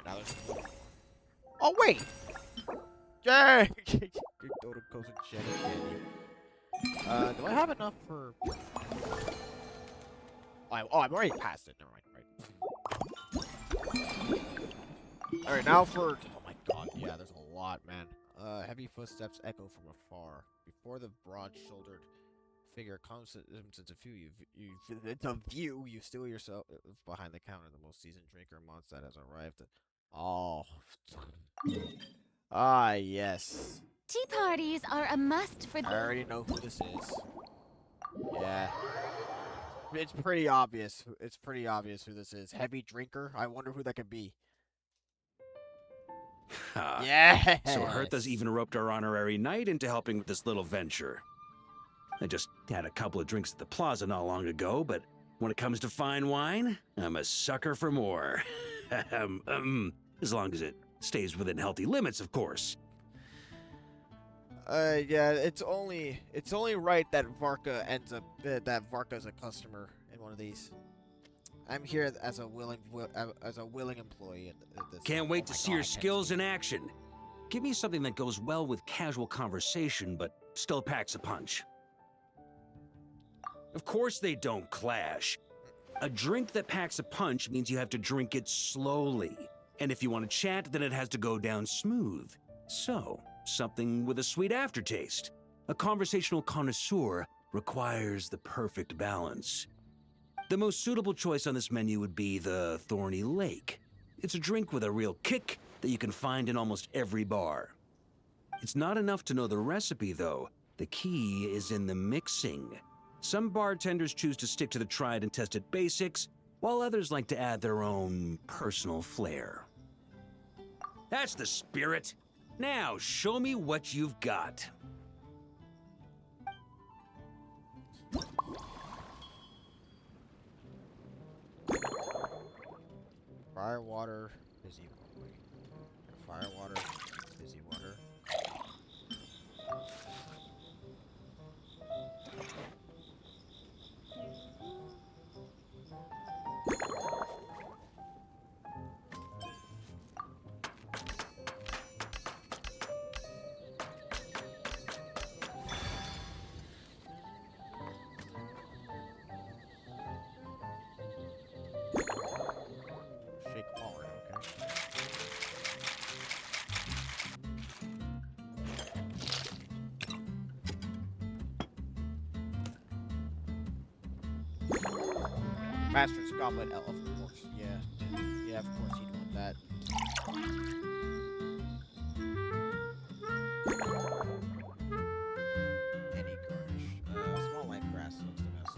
S7: Now there's. Oh wait. Yay! Dodoko's a Jenny candy. Do I have enough for? Oh, I'm already past it. Never mind. Right. All right, now for. Oh my god, yeah, there's a lot, man. Heavy footsteps echo from afar. Before the broad-shouldered figure comes into view, you still yourself behind the counter. The most seasoned drinker Mondstadt has arrived. Oh. Ah, yes.
S6: Tea parties are a must for
S7: I already know who this is. Yeah. It's pretty obvious. It's pretty obvious who this is. Heavy drinker? I wonder who that could be. Yeah.
S8: So Hertha's even roped our honorary knight into helping with this little venture. I just had a couple of drinks at the plaza not long ago, but when it comes to fine wine, I'm a sucker for more. As long as it stays within healthy limits, of course.
S7: Yeah, it's only right that Varka ends up that Varka's a customer in one of these. I'm here as a willing employee. This
S8: Can't wait to see your skills in action. Give me something that goes well with casual conversation, but still packs a punch. Of course they don't clash. A drink that packs a punch means you have to drink it slowly. And if you want to chat, then it has to go down smooth. So, something with a sweet aftertaste. A conversational connoisseur requires the perfect balance. The most suitable choice on this menu would be the Thorny Lake. It's a drink with a real kick that you can find in almost every bar. It's not enough to know the recipe, though. The key is in the mixing. Some bartenders choose to stick to the tried and tested basics, while others like to add their own personal flair. That's the spirit. Now, show me what you've got.
S7: Firewater, busy boy. Firewater, busy water. Shake forward, okay. Master's Goblet Elf, of course. Yeah, of course he'd want that. Any garnish. Small light grass looks the best.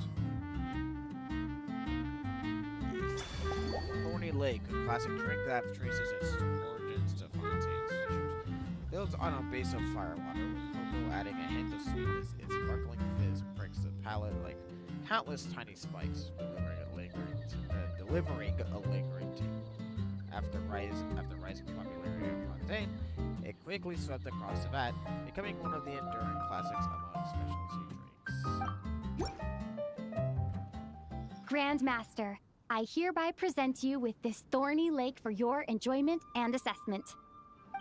S7: Thorny Lake, a classic drink that traces its origins to Fontaine's fissures. Built on a base of firewater, with cocoa adding a hint of sweetness, its sparkling fizz pricks the palate like countless tiny spikes, delivering a lingering tune. After rising popularity of Fontaine, it quickly swept across the vat, becoming one of the enduring classics among specialty drinks.
S6: Grandmaster. I hereby present you with this Thorny Lake for your enjoyment and assessment.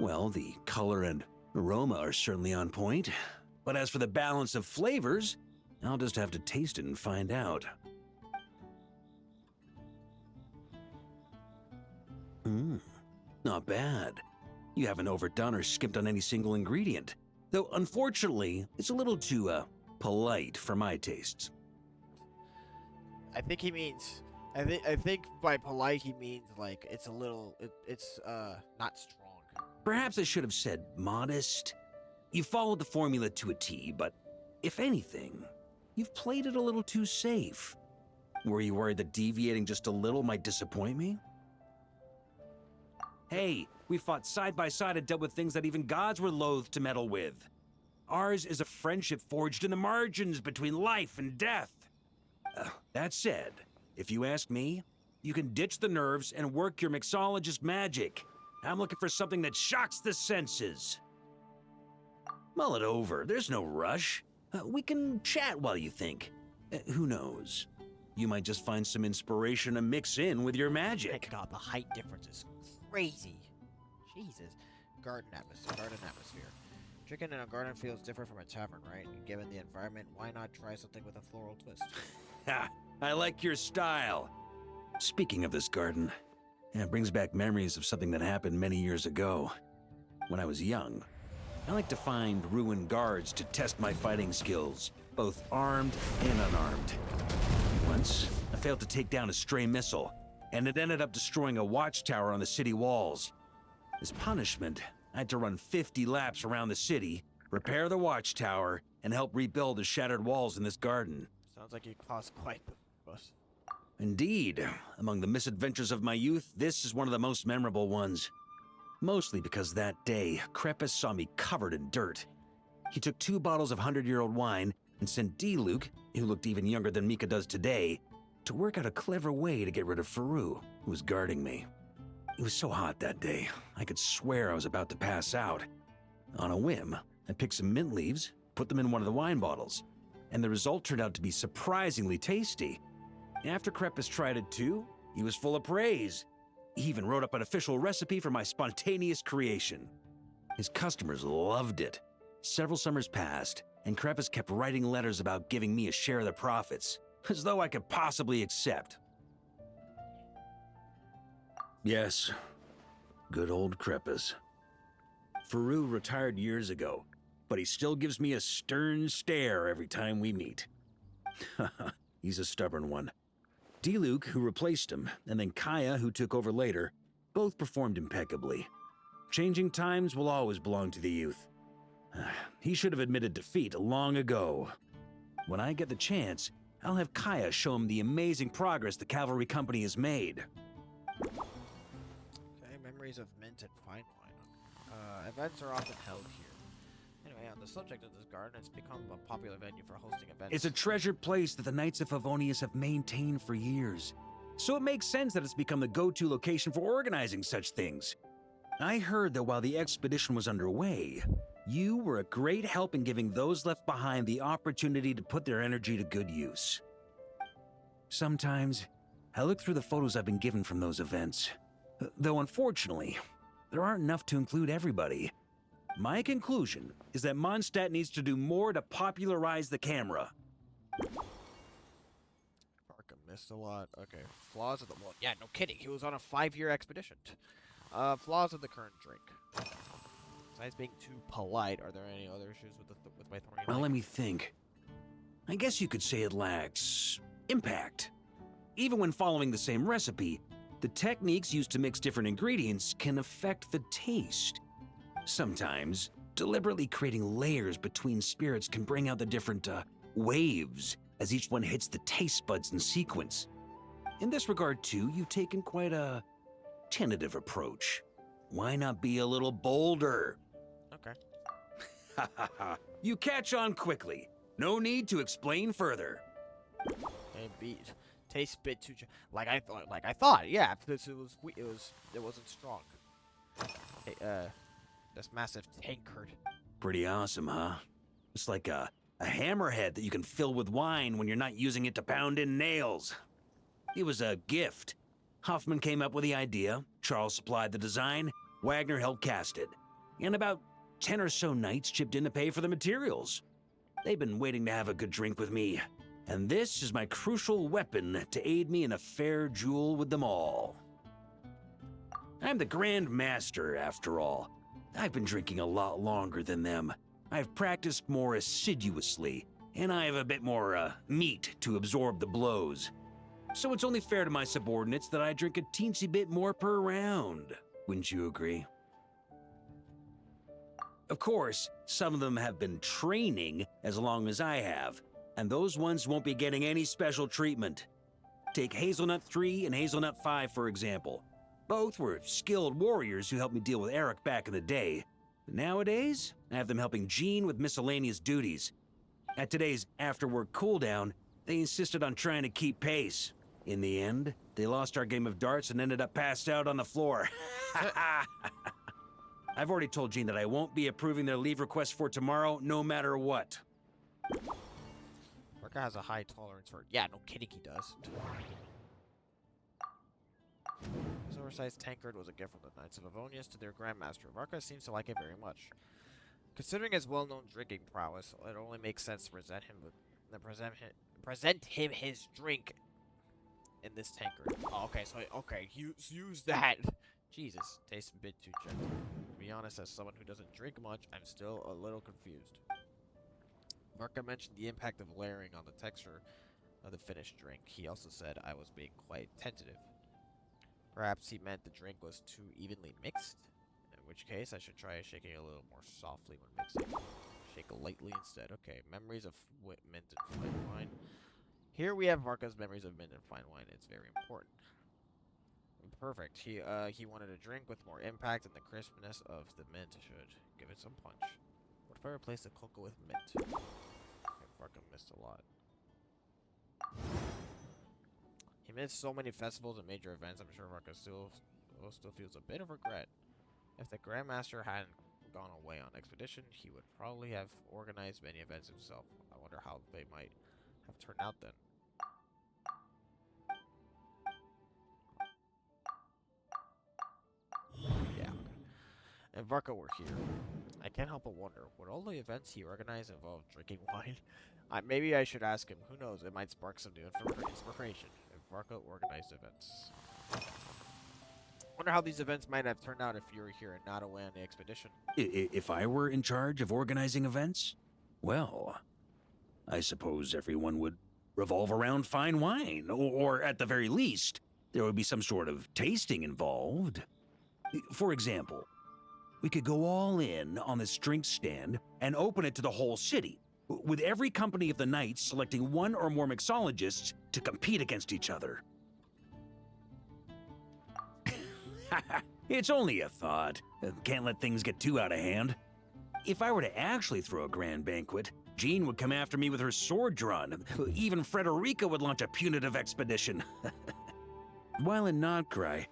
S8: Well, the color and aroma are certainly on point. But as for the balance of flavors, I'll just have to taste it and find out. Not bad. You haven't overdone or skimped on any single ingredient. Though, unfortunately, it's a little too, polite for my tastes.
S7: I think he means... I think by polite he means, like, it's a little... It's not strong.
S8: Perhaps I should have said modest. You followed the formula to a T, but if anything, you've played it a little too safe. Were you worried that deviating just a little might disappoint me? Hey, we fought side by side and dealt with things that even gods were loath to meddle with. Ours is a friendship forged in the margins between life and death. That said, if you ask me, you can ditch the nerves and work your mixologist magic. I'm looking for something that shocks the senses. Mull it over, there's no rush. We can chat while you think. Who knows? You might just find some inspiration to mix in with your magic.
S7: God, the height difference is crazy. Jesus. Garden atmosphere. Drinking in a garden feels different from a tavern, right? Given the environment, why not try something with a floral twist?
S8: Ha! I like your style. Speaking of this garden, it brings back memories of something that happened many years ago. When I was young, I like to find ruined guards to test my fighting skills, both armed and unarmed. Once, I failed to take down a stray missile, and it ended up destroying a watchtower on the city walls. As punishment, I had to run 50 laps around the city, repair the watchtower, and help rebuild the shattered walls in this garden.
S7: Sounds like you caused quite the fuss.
S8: Indeed, among the misadventures of my youth, this is one of the most memorable ones. Mostly because that day, Crepus saw me covered in dirt. He took 2 bottles of 100-year-old wine and sent D-Luke, who looked even younger than Mika does today, to work out a clever way to get rid of Faru, who was guarding me. It was so hot that day, I could swear I was about to pass out. On a whim, I picked some mint leaves, put them in one of the wine bottles, and the result turned out to be surprisingly tasty. After Crepus tried it too, he was full of praise. He even wrote up an official recipe for my spontaneous creation. His customers loved it. Several summers passed, and Crepus kept writing letters about giving me a share of the profits, as though I could possibly accept. Yes, good old Crepus. Faru retired years ago, but he still gives me a stern stare every time we meet. He's a stubborn one. D-Luke, who replaced him, and then Kaya, who took over later, both performed impeccably. Changing times will always belong to the youth. He should have admitted defeat long ago. When I get the chance, I'll have Kaya show him the amazing progress the cavalry company has made.
S7: Okay, memories of mint and fine wine. Events are often held here. Anyway, on the subject of this garden, it's become a popular venue for hosting events.
S8: It's a treasured place that the Knights of Favonius have maintained for years. So it makes sense that it's become the go-to location for organizing such things. I heard that while the expedition was underway, you were a great help in giving those left behind the opportunity to put their energy to good use. Sometimes, I look through the photos I've been given from those events. Though unfortunately, there aren't enough to include everybody. My conclusion is that Mondstadt needs to do more to popularize the camera.
S7: Parker missed a lot. Okay, flaws of the... Well, yeah, no kidding. He was on a 5-year expedition. Flaws of the current drink. Besides being too polite, are there any other issues with my thorny
S8: Well,
S7: light?
S8: let me think. I guess you could say it lacks impact. Even when following the same recipe, the techniques used to mix different ingredients can affect the taste. Sometimes, deliberately creating layers between spirits can bring out the different waves as each one hits the taste buds in sequence. In this regard, too, you've taken quite a tentative approach. Why not be a little bolder?
S7: Okay.
S8: Ha ha ha. You catch on quickly. No need to explain further.
S7: Tastes a bit too like I thought. Yeah, it wasn't strong. Hey, this massive tankard.
S8: Pretty awesome, huh? It's like a hammerhead that you can fill with wine when you're not using it to pound in nails. It was a gift. Hoffman came up with the idea, Charles supplied the design, Wagner helped cast it. And about 10 or so knights chipped in to pay for the materials. They've been waiting to have a good drink with me, and this is my crucial weapon to aid me in a fair duel with them all. I'm the Grand Master, after all. I've been drinking a lot longer than them. I've practiced more assiduously, and I have a bit more, meat to absorb the blows. So it's only fair to my subordinates that I drink a teensy bit more per round. Wouldn't you agree? Of course, some of them have been training as long as I have, and those ones won't be getting any special treatment. Take Hazelnut 3 and Hazelnut 5, for example. Both were skilled warriors who helped me deal with Eric back in the day. Nowadays, I have them helping Jean with miscellaneous duties. At today's after-work cooldown, they insisted on trying to keep pace. In the end, they lost our game of darts and ended up passed out on the floor. I've already told Jean that I won't be approving their leave request for tomorrow, no matter what.
S7: Parker has a high tolerance for... Yeah, no kidding, he does. This oversized tankard was a gift from the Knights of Avonius to their Grandmaster. Varka seems to like it very much. Considering his well-known drinking prowess, it only makes sense to present him his drink in this tankard. Oh, okay, so use that. Jesus, tastes a bit too gentle. be honest, as someone who doesn't drink much, I'm still a little confused. Varka mentioned the impact of layering on the texture of the finished drink. He also said I was being quite tentative. Perhaps he meant the drink was too evenly mixed, in which case I should try shaking a little more softly when mixing. Shake lightly instead. Okay, memories of mint and fine wine. Here we have Varka's memories of mint and fine wine. It's very important. Perfect. He wanted a drink with more impact, and the crispness of the mint should give it some punch. What if I replace the cocoa with mint? Okay, Varka missed a lot. He missed so many festivals and major events. I'm sure Varka still feels a bit of regret. If the Grandmaster hadn't gone away on expedition, he would probably have organized many events himself. I wonder how they might have turned out then. Yeah. And Varka were here. I can't help but wonder, would all the events he organized involve drinking wine? Maybe I should ask him. Who knows? It might spark some new inspiration if Varka organized events. Wonder how these events might have turned out if you were here and not away on the expedition.
S8: If I were in charge of organizing events? Well, I suppose everyone would revolve around fine wine, or at the very least, there would be some sort of tasting involved. For example, we could go all in on this drink stand and open it to the whole city, with every company of the Knights selecting one or more mixologists to compete against each other. It's only a thought. Can't let things get too out of hand. If I were to actually throw a grand banquet, Jean would come after me with her sword drawn. Even Frederica would launch a punitive expedition. While in Notcry,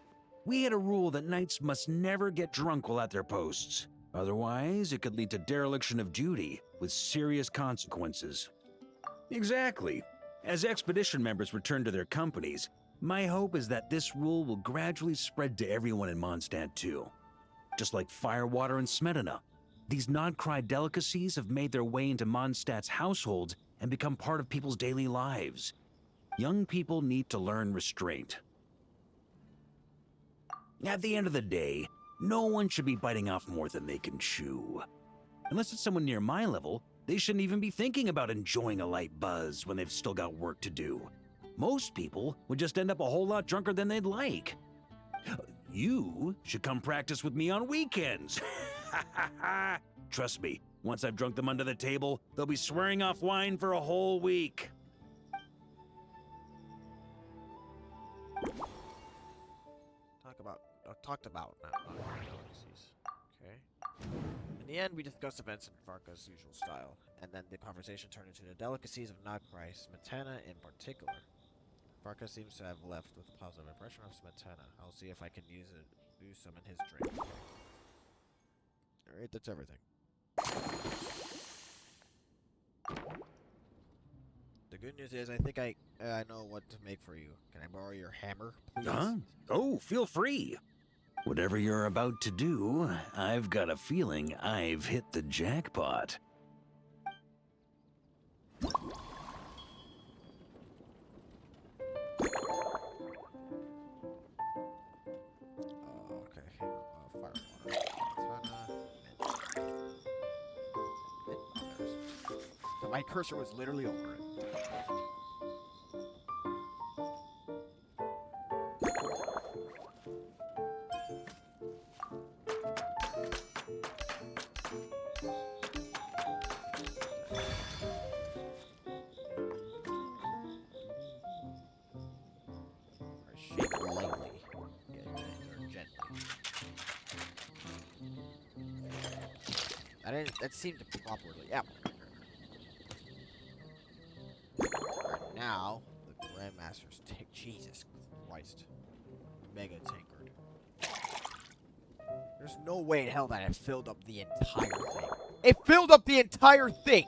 S8: we had a rule that knights must never get drunk while at their posts. Otherwise, it could lead to dereliction of duty, with serious consequences. Exactly. As expedition members return to their companies, my hope is that this rule will gradually spread to everyone in Mondstadt too. Just like firewater and smetana, these Notcry delicacies have made their way into Mondstadt's households and become part of people's daily lives. Young people need to learn restraint. At the end of the day, no one should be biting off more than they can chew. Unless it's someone near my level, they shouldn't even be thinking about enjoying a light buzz when they've still got work to do. Most people would just end up a whole lot drunker than they'd like. You should come practice with me on weekends. Trust me, once I've drunk them under the table, they'll be swearing off wine for a whole week.
S7: Talked about, not delicacies. Okay. In the end, we discussed events in Varka's usual style, and then the conversation turned into the delicacies of Notcry, smetana in particular. Varka seems to have left with a positive impression of smetana. I'll see if I can use some in his drink. Okay. Alright, that's everything. The good news is, I think I know what to make for you. Can I borrow your hammer, please?
S8: Huh? Oh, feel free. Whatever you're about to do, I've got a feeling I've hit the jackpot.
S7: Okay, here, firewater. My cursor was literally over it. Shake lightly. Yeah, or gently. That seemed to properly. Yeah. Right now, the Grandmaster's take. Jesus Christ. Mega tankard. There's no way in hell that it filled up the entire thing. It filled up the entire thing!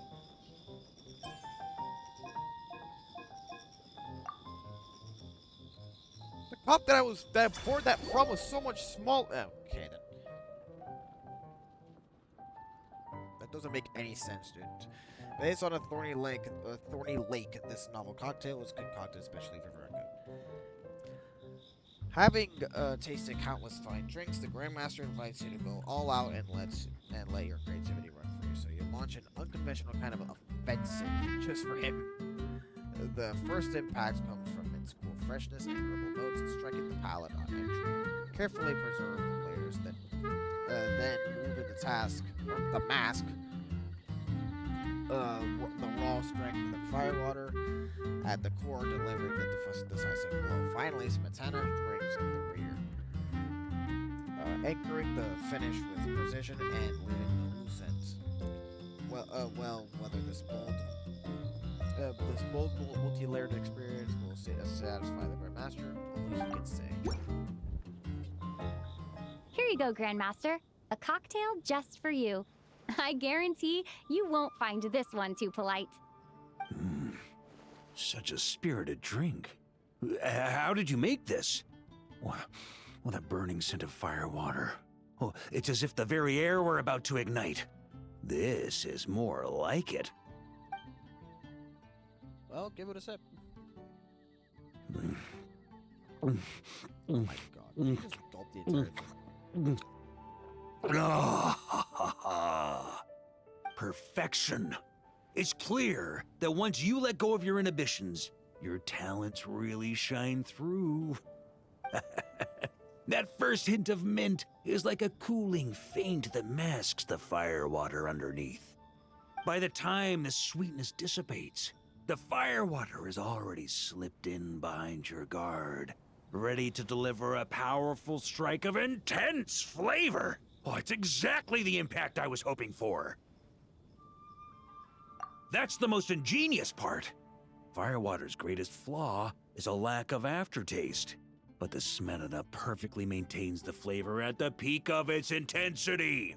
S7: The cup that I poured that from was so much smaller. Okay then. That doesn't make any sense, dude. Based on a thorny lake, this novel cocktail was concocted especially for Verka. Having tasted countless fine drinks, the Grandmaster invites you to go all out and let your creativity run free. So you launch an unconventional kind of offensive just for him. The first impact comes from its cool freshness and herbal notes, striking the palate on entry. Carefully preserve the layers, then move into the mask. The raw strength of the firewater at the core, delivering the decisive blow. Finally, Smetana brings up the rear, anchoring the finish with precision and leaving no loose ends. Whether this bold multi-layered experience will satisfy the Grandmaster, only he can say.
S6: Here you go, Grandmaster. A cocktail just for you. I guarantee you won't find this one too polite.
S8: Such a spirited drink. How did you make this? What a burning scent of firewater. Oh, it's as if the very air were about to ignite. This is more like it.
S7: Well, give it a sip. Oh my god. You just gulped the entire thing.
S8: Perfection. It's clear that once you let go of your inhibitions, your talents really shine through. That first hint of mint is like a cooling feint that masks the firewater underneath. By the time the sweetness dissipates, the firewater has already slipped in behind your guard, ready to deliver a powerful strike of intense flavor. Oh, it's exactly the impact I was hoping for. That's the most ingenious part. Firewater's greatest flaw is a lack of aftertaste, but the Smetana perfectly maintains the flavor at the peak of its intensity.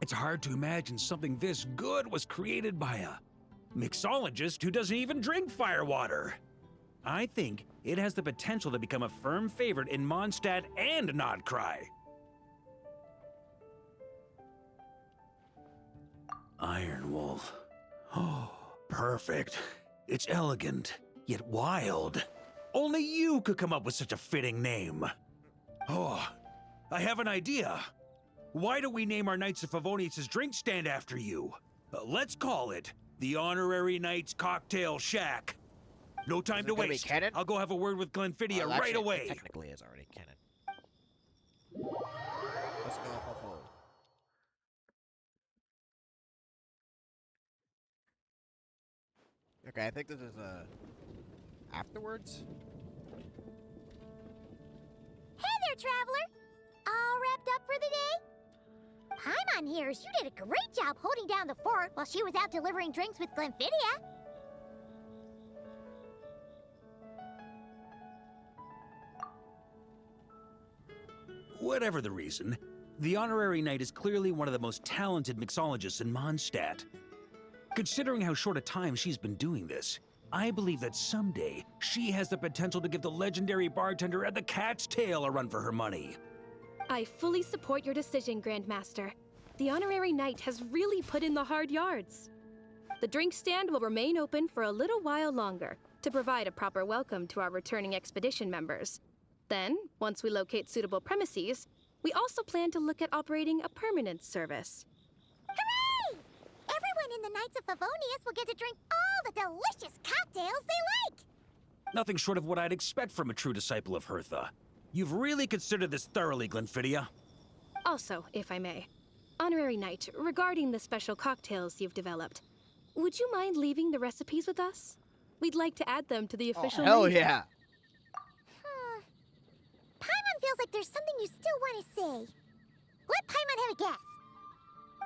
S8: It's hard to imagine something this good was created by a mixologist who doesn't even drink firewater. I think it has the potential to become a firm favorite in Mondstadt and Nodcry. Iron Wolf. Oh, perfect. It's elegant, yet wild. Only you could come up with such a fitting name. Oh, I have an idea. Why don't we name our Knights of Favonius' drink stand after you? Let's call it the Honorary Knights Cocktail Shack. No time to waste. I'll go have a word with Glenfiddich right away.
S7: It technically is already canon. Let's go, ho ho. Okay, I think this is afterwards.
S2: Hey there, traveler! All wrapped up for the day? Paimon hears you did a great job holding down the fort while she was out delivering drinks with Glenfiddich.
S8: Whatever the reason, the Honorary Knight is clearly one of the most talented mixologists in Mondstadt. Considering how short a time she's been doing this, I believe that someday she has the potential to give the legendary bartender at the Cat's Tail a run for her money.
S9: I fully support your decision, Grandmaster. The Honorary Knight has really put in the hard yards. The drink stand will remain open for a little while longer to provide a proper welcome to our returning expedition members. Then, once we locate suitable premises, we also plan to look at operating a permanent service.
S2: Hooray! Everyone in the Knights of Favonius will get to drink all the delicious cocktails they like!
S8: Nothing short of what I'd expect from a true disciple of Hertha. You've really considered this thoroughly, Glenfiddich.
S9: Also, if I may, Honorary Knight, regarding the special cocktails you've developed, would you mind leaving the recipes with us? We'd like to add them to the official
S7: Hell
S9: menu.
S7: yeah!
S2: Paimon feels like there's something you still want to say. Let Paimon have a guess.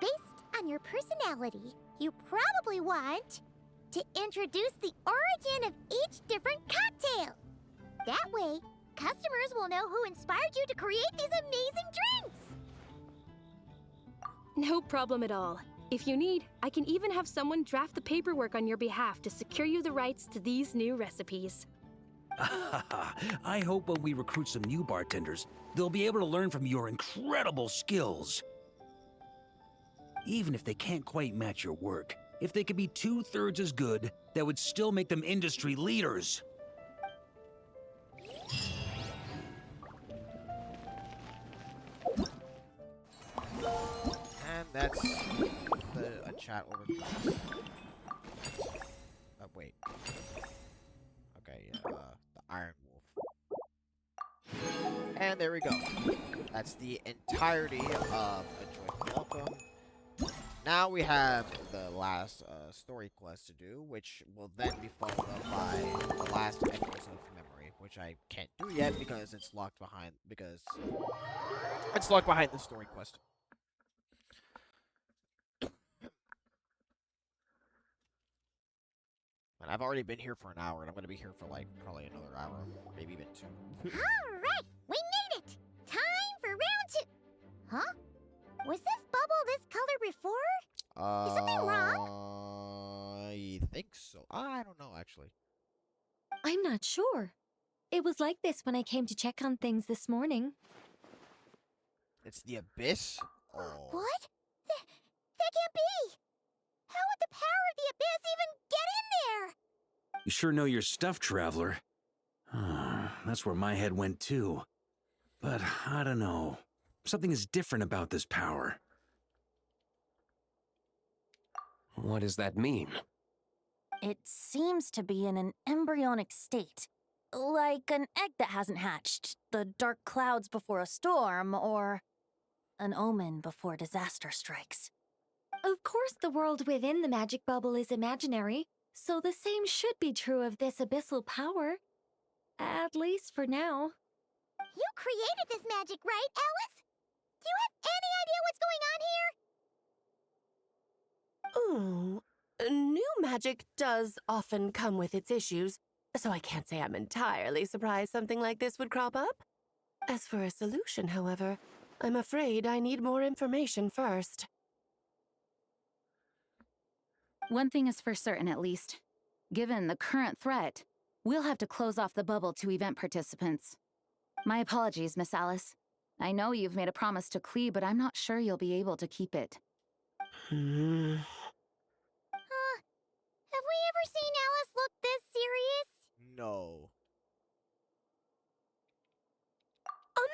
S2: Based on your personality, you probably want to introduce the origin of each different cocktail. That way, customers will know who inspired you to create these amazing drinks.
S9: No problem at all. If you need, I can even have someone draft the paperwork on your behalf to secure you the rights to these new recipes.
S8: I hope when we recruit some new bartenders, they'll be able to learn from your incredible skills. Even if they can't quite match your work, if they could be 2/3 as good, that would still make them industry leaders.
S7: that's a chat over. Wait. Okay, yeah, the Iron Wolf. And there we go. That's the entirety of A Joyful Welcome. Now we have the last story quest to do, which will then be followed up by the last Echoes of Memory, which I can't do yet because it's locked behind the story quest. And I've already been here for an hour, and I'm gonna be here for like probably another hour, maybe even 2.
S2: Alright, we made it! Time for round 2! Huh? Was this bubble this color before? Is something wrong?
S7: I think so. I don't know, actually.
S5: I'm not sure. It was like this when I came to check on things this morning.
S7: It's the Abyss? Oh.
S2: What? That can't be! How would the power of the Abyss even get in there?
S8: You sure know your stuff, Traveler. That's where my head went too. But I don't know. Something is different about this power.
S3: What does that mean?
S6: It seems to be in an embryonic state. Like an egg that hasn't hatched, the dark clouds before a storm, or an omen before disaster strikes.
S5: Of course, the world within the magic bubble is imaginary, so the same should be true of this abyssal power. At least for now.
S2: You created this magic, right, Alice? Do you have any idea what's going on here?
S10: Ooh, new magic does often come with its issues, so I can't say I'm entirely surprised something like this would crop up. As for a solution, however, I'm afraid I need more information first.
S6: One thing is for certain, at least. Given the current threat, we'll have to close off the bubble to event participants. My apologies, Miss Alice. I know you've made a promise to Klee, but I'm not sure you'll be able to keep it.
S2: Have we ever seen Alice look this serious?
S7: No.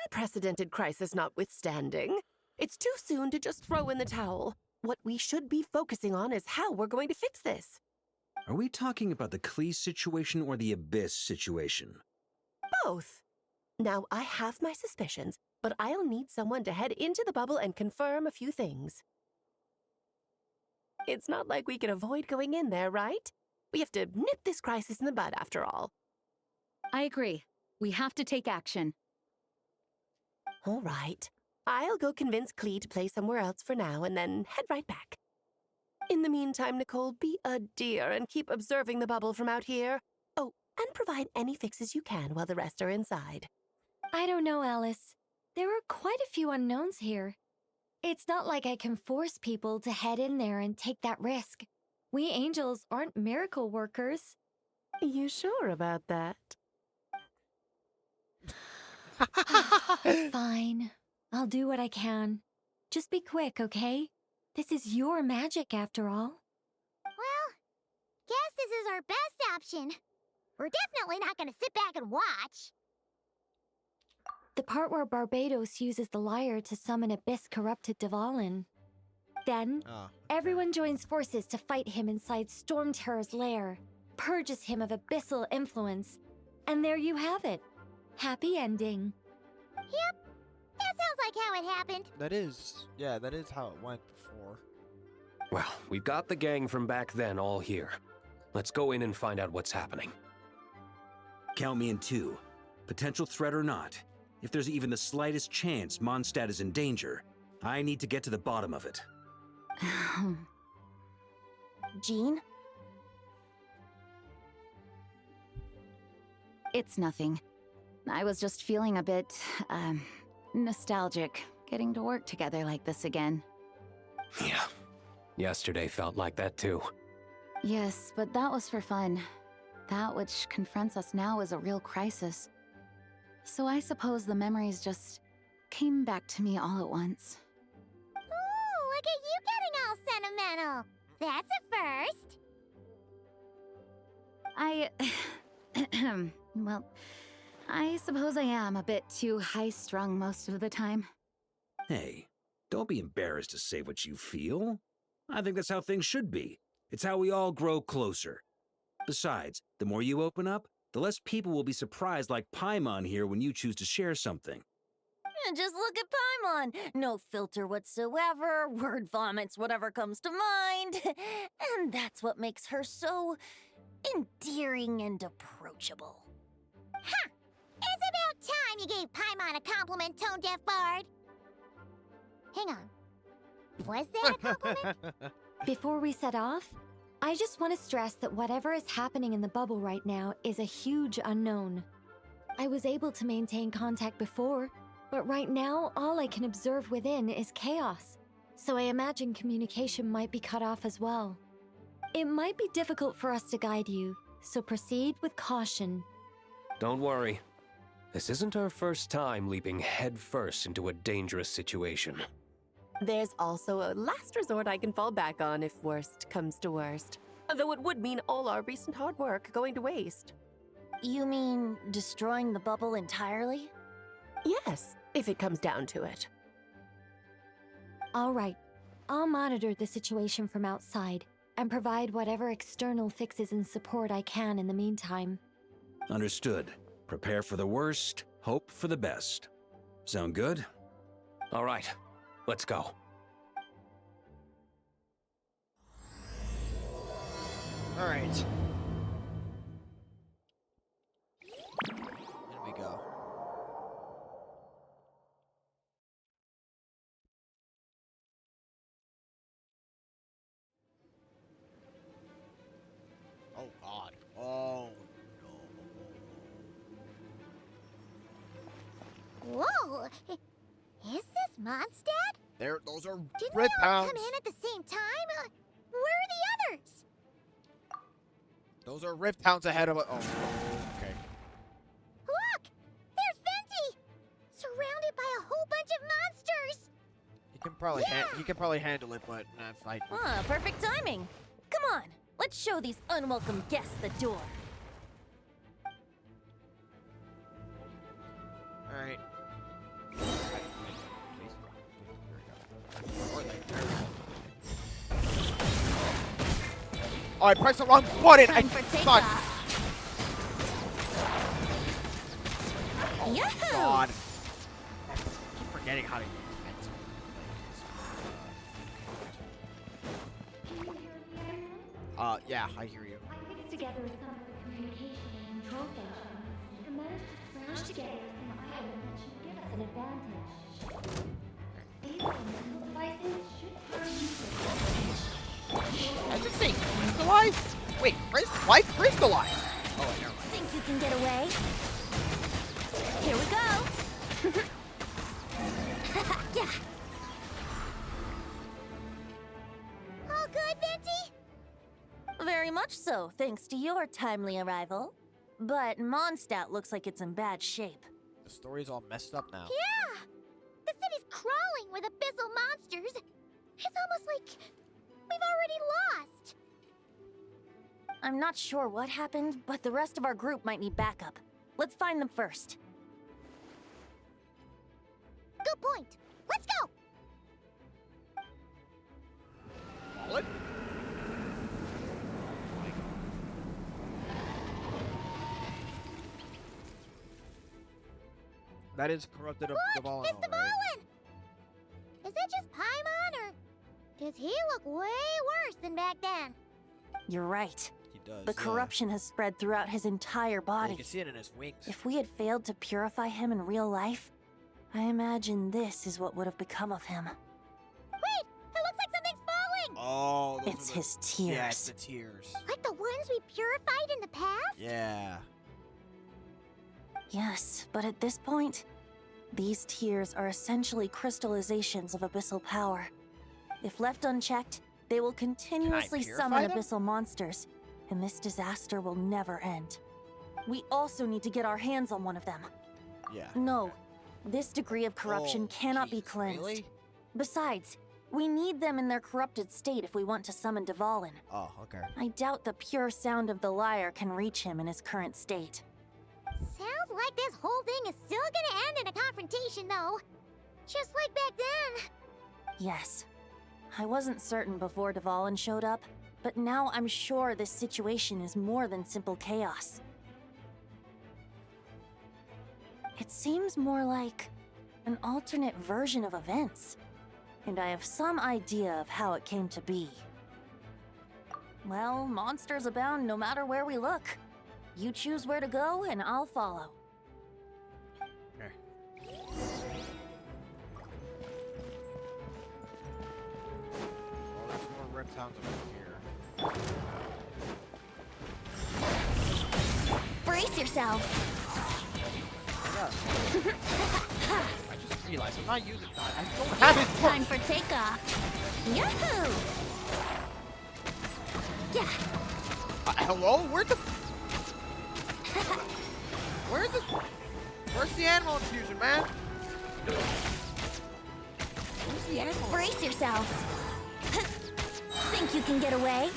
S10: Unprecedented crisis notwithstanding, it's too soon to just throw in the towel. What we should be focusing on is how we're going to fix this.
S8: Are we talking about the Klee situation or the Abyss situation?
S10: Both. Now, I have my suspicions, but I'll need someone to head into the bubble and confirm a few things. It's not like we can avoid going in there, right? We have to nip this crisis in the bud, after all.
S6: I agree. We have to take action.
S10: All right. I'll go convince Klee to play somewhere else for now and then head right back. In the meantime, Nicole, be a dear and keep observing the bubble from out here. Oh, and provide any fixes you can while the rest are inside.
S5: I don't know, Alice. There are quite a few unknowns here. It's not like I can force people to head in there and take that risk. We angels aren't miracle workers.
S10: You sure about that?
S5: Fine. I'll do what I can. Just be quick, okay? This is your magic, after all.
S2: Well, guess this is our best option. We're definitely not gonna sit back and watch.
S5: The part where Barbados uses the lyre to summon abyss-corrupted Dvalin. Then, everyone joins forces to fight him inside Storm Terror's lair, purges him of abyssal influence, and there you have it. Happy ending.
S2: Yep, that sounds like how it happened.
S7: That is how it went before.
S3: Well, we've got the gang from back then all here. Let's go in and find out what's happening.
S8: Count me in 2. Potential threat or not, if there's even the slightest chance Mondstadt is in danger, I need to get to the bottom of it.
S6: Jean? It's nothing. I was just feeling a bit, nostalgic, getting to work together like this again.
S3: Yeah. Yesterday felt like that too.
S6: Yes, but that was for fun. That which confronts us now is a real crisis. So I suppose the memories just came back to me all at once.
S2: Ooh, look at you getting all sentimental. That's a first.
S6: Well, I suppose I am a bit too high-strung most of the time.
S8: Hey, Don't be embarrassed to say what you feel. I think that's how things should be. It's how we all grow closer. Besides, the more you open up, the less people will be surprised like Paimon here when you choose to share something.
S6: Just look at Paimon. No filter whatsoever, word vomits whatever comes to mind. And that's what makes her so endearing and approachable.
S2: Ha! It's about time you gave Paimon a compliment, tone-deaf bard. Hang on. Was that a compliment?
S5: Before we set off, I just want to stress that whatever is happening in the bubble right now is a huge unknown. I was able to maintain contact before, but right now all I can observe within is chaos, so I imagine communication might be cut off as well. It might be difficult for us to guide you, so proceed with caution.
S3: Don't worry. This isn't our first time leaping headfirst into a dangerous situation.
S10: There's also a last resort I can fall back on if worst comes to worst. Though it would mean all our recent hard work going to waste.
S6: You mean destroying the bubble entirely?
S10: Yes, if it comes down to it.
S5: All right, I'll monitor the situation from outside and provide whatever external fixes and support I can in the meantime.
S8: Understood. Prepare for the worst, hope for the best. Sound good?
S3: All right, let's go.
S7: All right. Here we go. Oh God. Oh no.
S2: Whoa! Is this Mondstadt?
S7: Those are
S2: Didn't
S7: red
S2: we all
S7: pounds.
S2: come in at the same time? Where are the others?
S7: Those are rift hounds ahead of us. Oh, okay.
S2: Look! There's Venti! Surrounded by a whole bunch of monsters!
S7: He can probably handle it, but not fight.
S6: Ah, perfect timing. Come on, let's show these unwelcome guests the door.
S7: All right. Oh, I pressed the wrong button.
S6: Time for
S7: Fuck.
S6: takeoff.
S7: Oh
S6: Yahoo!
S7: God. I keep forgetting how to use it. Yeah, I hear you.
S11: I put together some of the communication and control functions and managed to scrounge together some items that should give us an advantage. These mental devices should turn
S7: I just say crystallize? Wait, why crystallize? Oh, never mind.
S6: Think you can get away? Here we go. Yeah.
S2: All good, Venti?
S6: Very much so, thanks to your timely arrival. But Mondstadt looks like it's in bad shape.
S7: The story's all messed up now.
S2: Yeah! The city's crawling with abyssal monsters. It's almost like we've already lost.
S6: I'm not sure what happened, but the rest of our group might need backup. Let's find them first.
S2: Good point. Let's go!
S7: What? That is corrupted
S2: Look,
S7: the ball,
S2: it's the
S7: right?
S2: Ballin! Is that just Paimon, or does he look way worse than back then?
S6: You're right.
S7: He does.
S6: The
S7: yeah.
S6: corruption has spread throughout his entire
S7: Yeah,
S6: body.
S7: you can see it in his wings.
S6: If we had failed to purify him in real life, I imagine this is what would have become of him.
S2: Wait! It looks like something's falling!
S7: Oh, those
S6: It's
S7: are
S6: his tears.
S7: Yeah, it's the tears.
S2: Like the ones we purified in the past?
S7: Yeah.
S6: Yes, but at this point, these tears are essentially crystallizations of abyssal power. If left unchecked, they will continuously
S7: purify
S6: summon
S7: them?
S6: abyssal monsters, and this disaster will never end. We also need to get our hands on one of them.
S7: Yeah.
S6: No, this degree of corruption
S7: Oh,
S6: cannot be
S7: Jesus,
S6: cleansed.
S7: really?
S6: Besides, we need them in their corrupted state if we want to summon Dvalin.
S7: Oh, okay.
S6: I doubt the pure sound of the lyre can reach him in his current state.
S2: Sounds like this whole thing is still gonna end in a confrontation, though. Just like back then.
S12: Yes. I wasn't certain before Dvalin showed up, but now I'm sure this situation is more than simple chaos. It seems more like an alternate version of events, and I have some idea of how it came to be. Well, monsters abound no matter where we look. You choose where to go, and I'll follow.
S7: Okay. Well, there's more reptiles over here.
S2: Brace yourself.
S7: I just realized I'm not using that. I don't have it.
S2: Time for takeoff. Yahoo! Yeah.
S7: Hello? Where's the animal infusion, man? Where's the animal?
S2: Brace yourself. Think you can get away?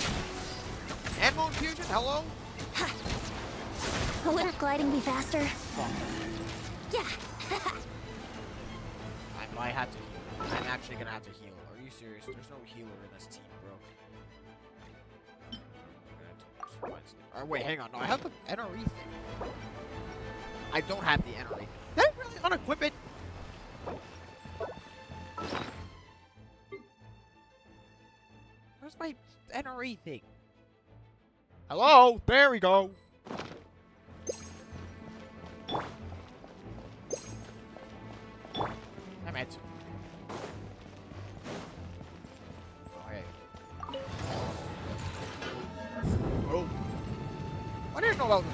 S7: Animal infusion? Hello?
S2: Wouldn't gliding be faster? Yeah.
S7: I have to heal. I'm actually gonna have to heal. Are you serious? There's no healer in this team, bro. Wait, hang on. No, I have the NRE thing. I don't have the NRE. Did I really unequip it? Where's my NRE thing? Hello? There we go. Damn it. Okay. Oh. I didn't know that was...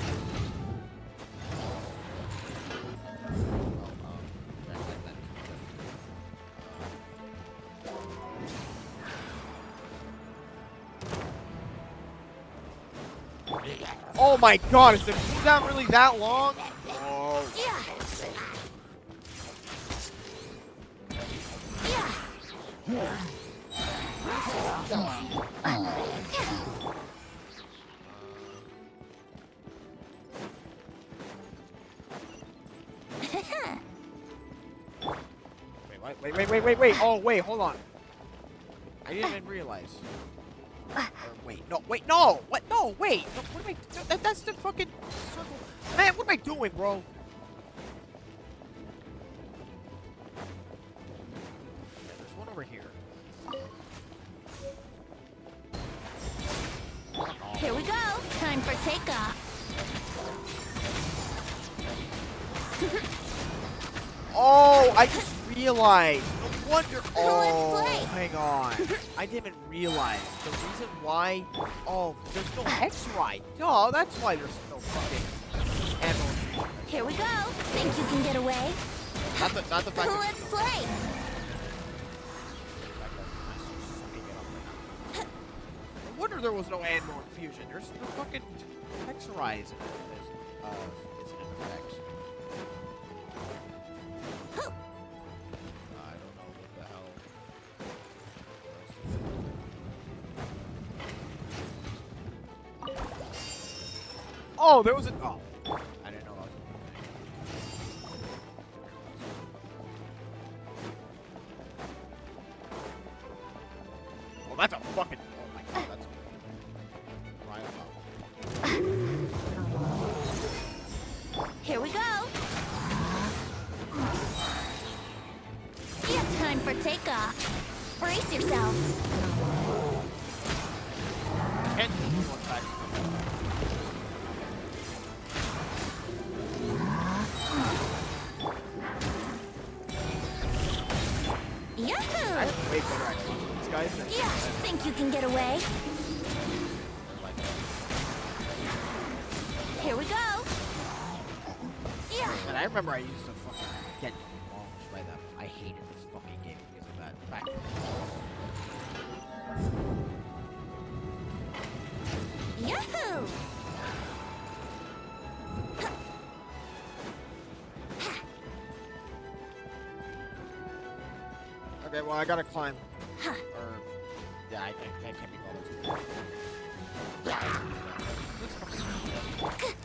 S7: Oh my god, is the cooldown really that long? Oh. Wait. Oh, wait, hold on. I didn't even realize. Wait, no. What? No, wait. No, what am I... That's the fucking circle. Man, what am I doing, bro? Yeah, there's one over here.
S2: Here we go. Time for takeoff.
S7: Oh, I just realized. No wonder.
S2: Let's
S7: Oh,
S2: play.
S7: hang on. I didn't even realize the reason why. Oh, there's no X-Ride. Oh, that's why there's no fucking ammo.
S2: Here we go. Think you can get away?
S7: Not the fact that.
S2: Let's play.
S7: No wonder there was no animal infusion. There's no fucking X-Rise in it. It's an effect. I don't know what the hell. Oh, there was a. Oh, I didn't know that was. Well, that's a fucking. Oh my god, that's. Right about.
S2: Here we go. Yeah, time for takeoff. Brace yourselves.
S7: Can't do one back.
S2: Yahoo!
S7: I have way better actually. These guys.
S2: Yeah, think you can get away? Here we go. Yeah.
S7: And I remember I used to fucking get demolished by them. I hated this fucking game because of that. Back.
S2: Yahoo!
S7: Okay, well I gotta climb. Or yeah, I can't be bothered.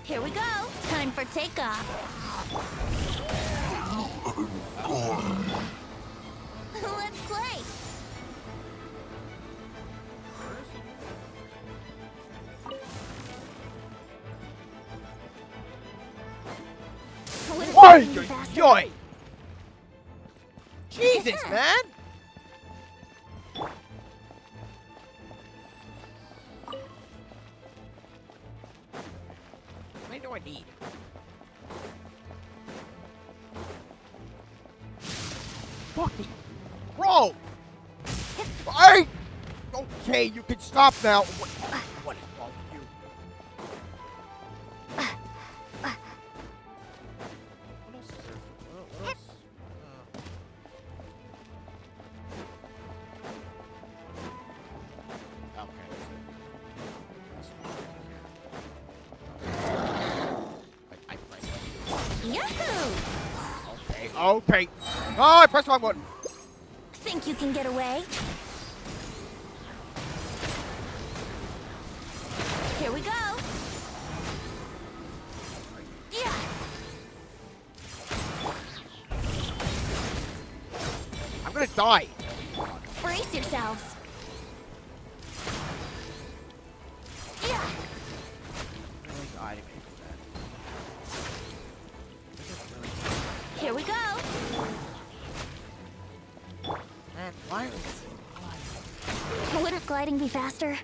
S2: Here we go. Time for takeoff. Let's play.
S7: Oi!
S12: faster.
S7: Yoy! Jesus, man! How many do I need? Fucking bro! Hey! Okay, you can stop now. What is wrong with you? What else is there? What else? Okay, that's it. I pressed
S12: Yahoo!
S7: Okay, okay. Oh, I pressed the wrong button.
S12: Think you can get away? Here we go. Yeah.
S7: I'm gonna die.
S12: Brace yourselves. Yeah. Here we go.
S7: Man, why?
S12: Wouldn't gliding be faster?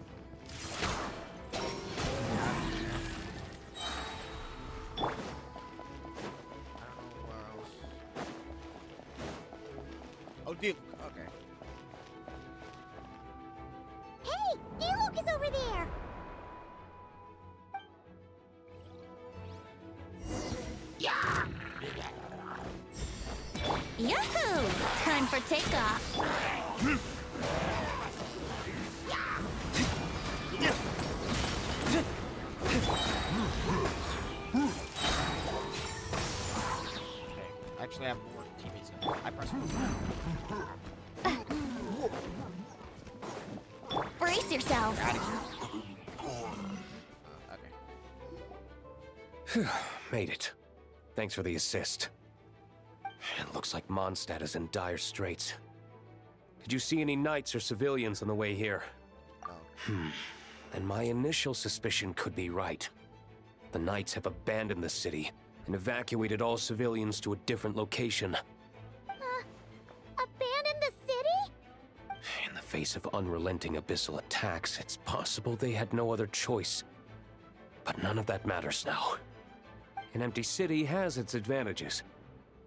S7: Oh, dude. Okay.
S2: Hey, Diluc is over there.
S12: Yahoo! Time for takeoff.
S7: Actually, I have more teammates. I pressed.
S12: Brace yourself.
S7: Okay.
S3: Made it. Thanks for the assist. It looks like Mondstadt is in dire straits. Did you see any knights or civilians on the way here? And my initial suspicion could be right. The knights have abandoned the city and evacuated all civilians to a different location.
S2: Abandon the city?
S3: In the face of unrelenting abyssal attacks, it's possible they had no other choice. But none of that matters now. An empty city has its advantages.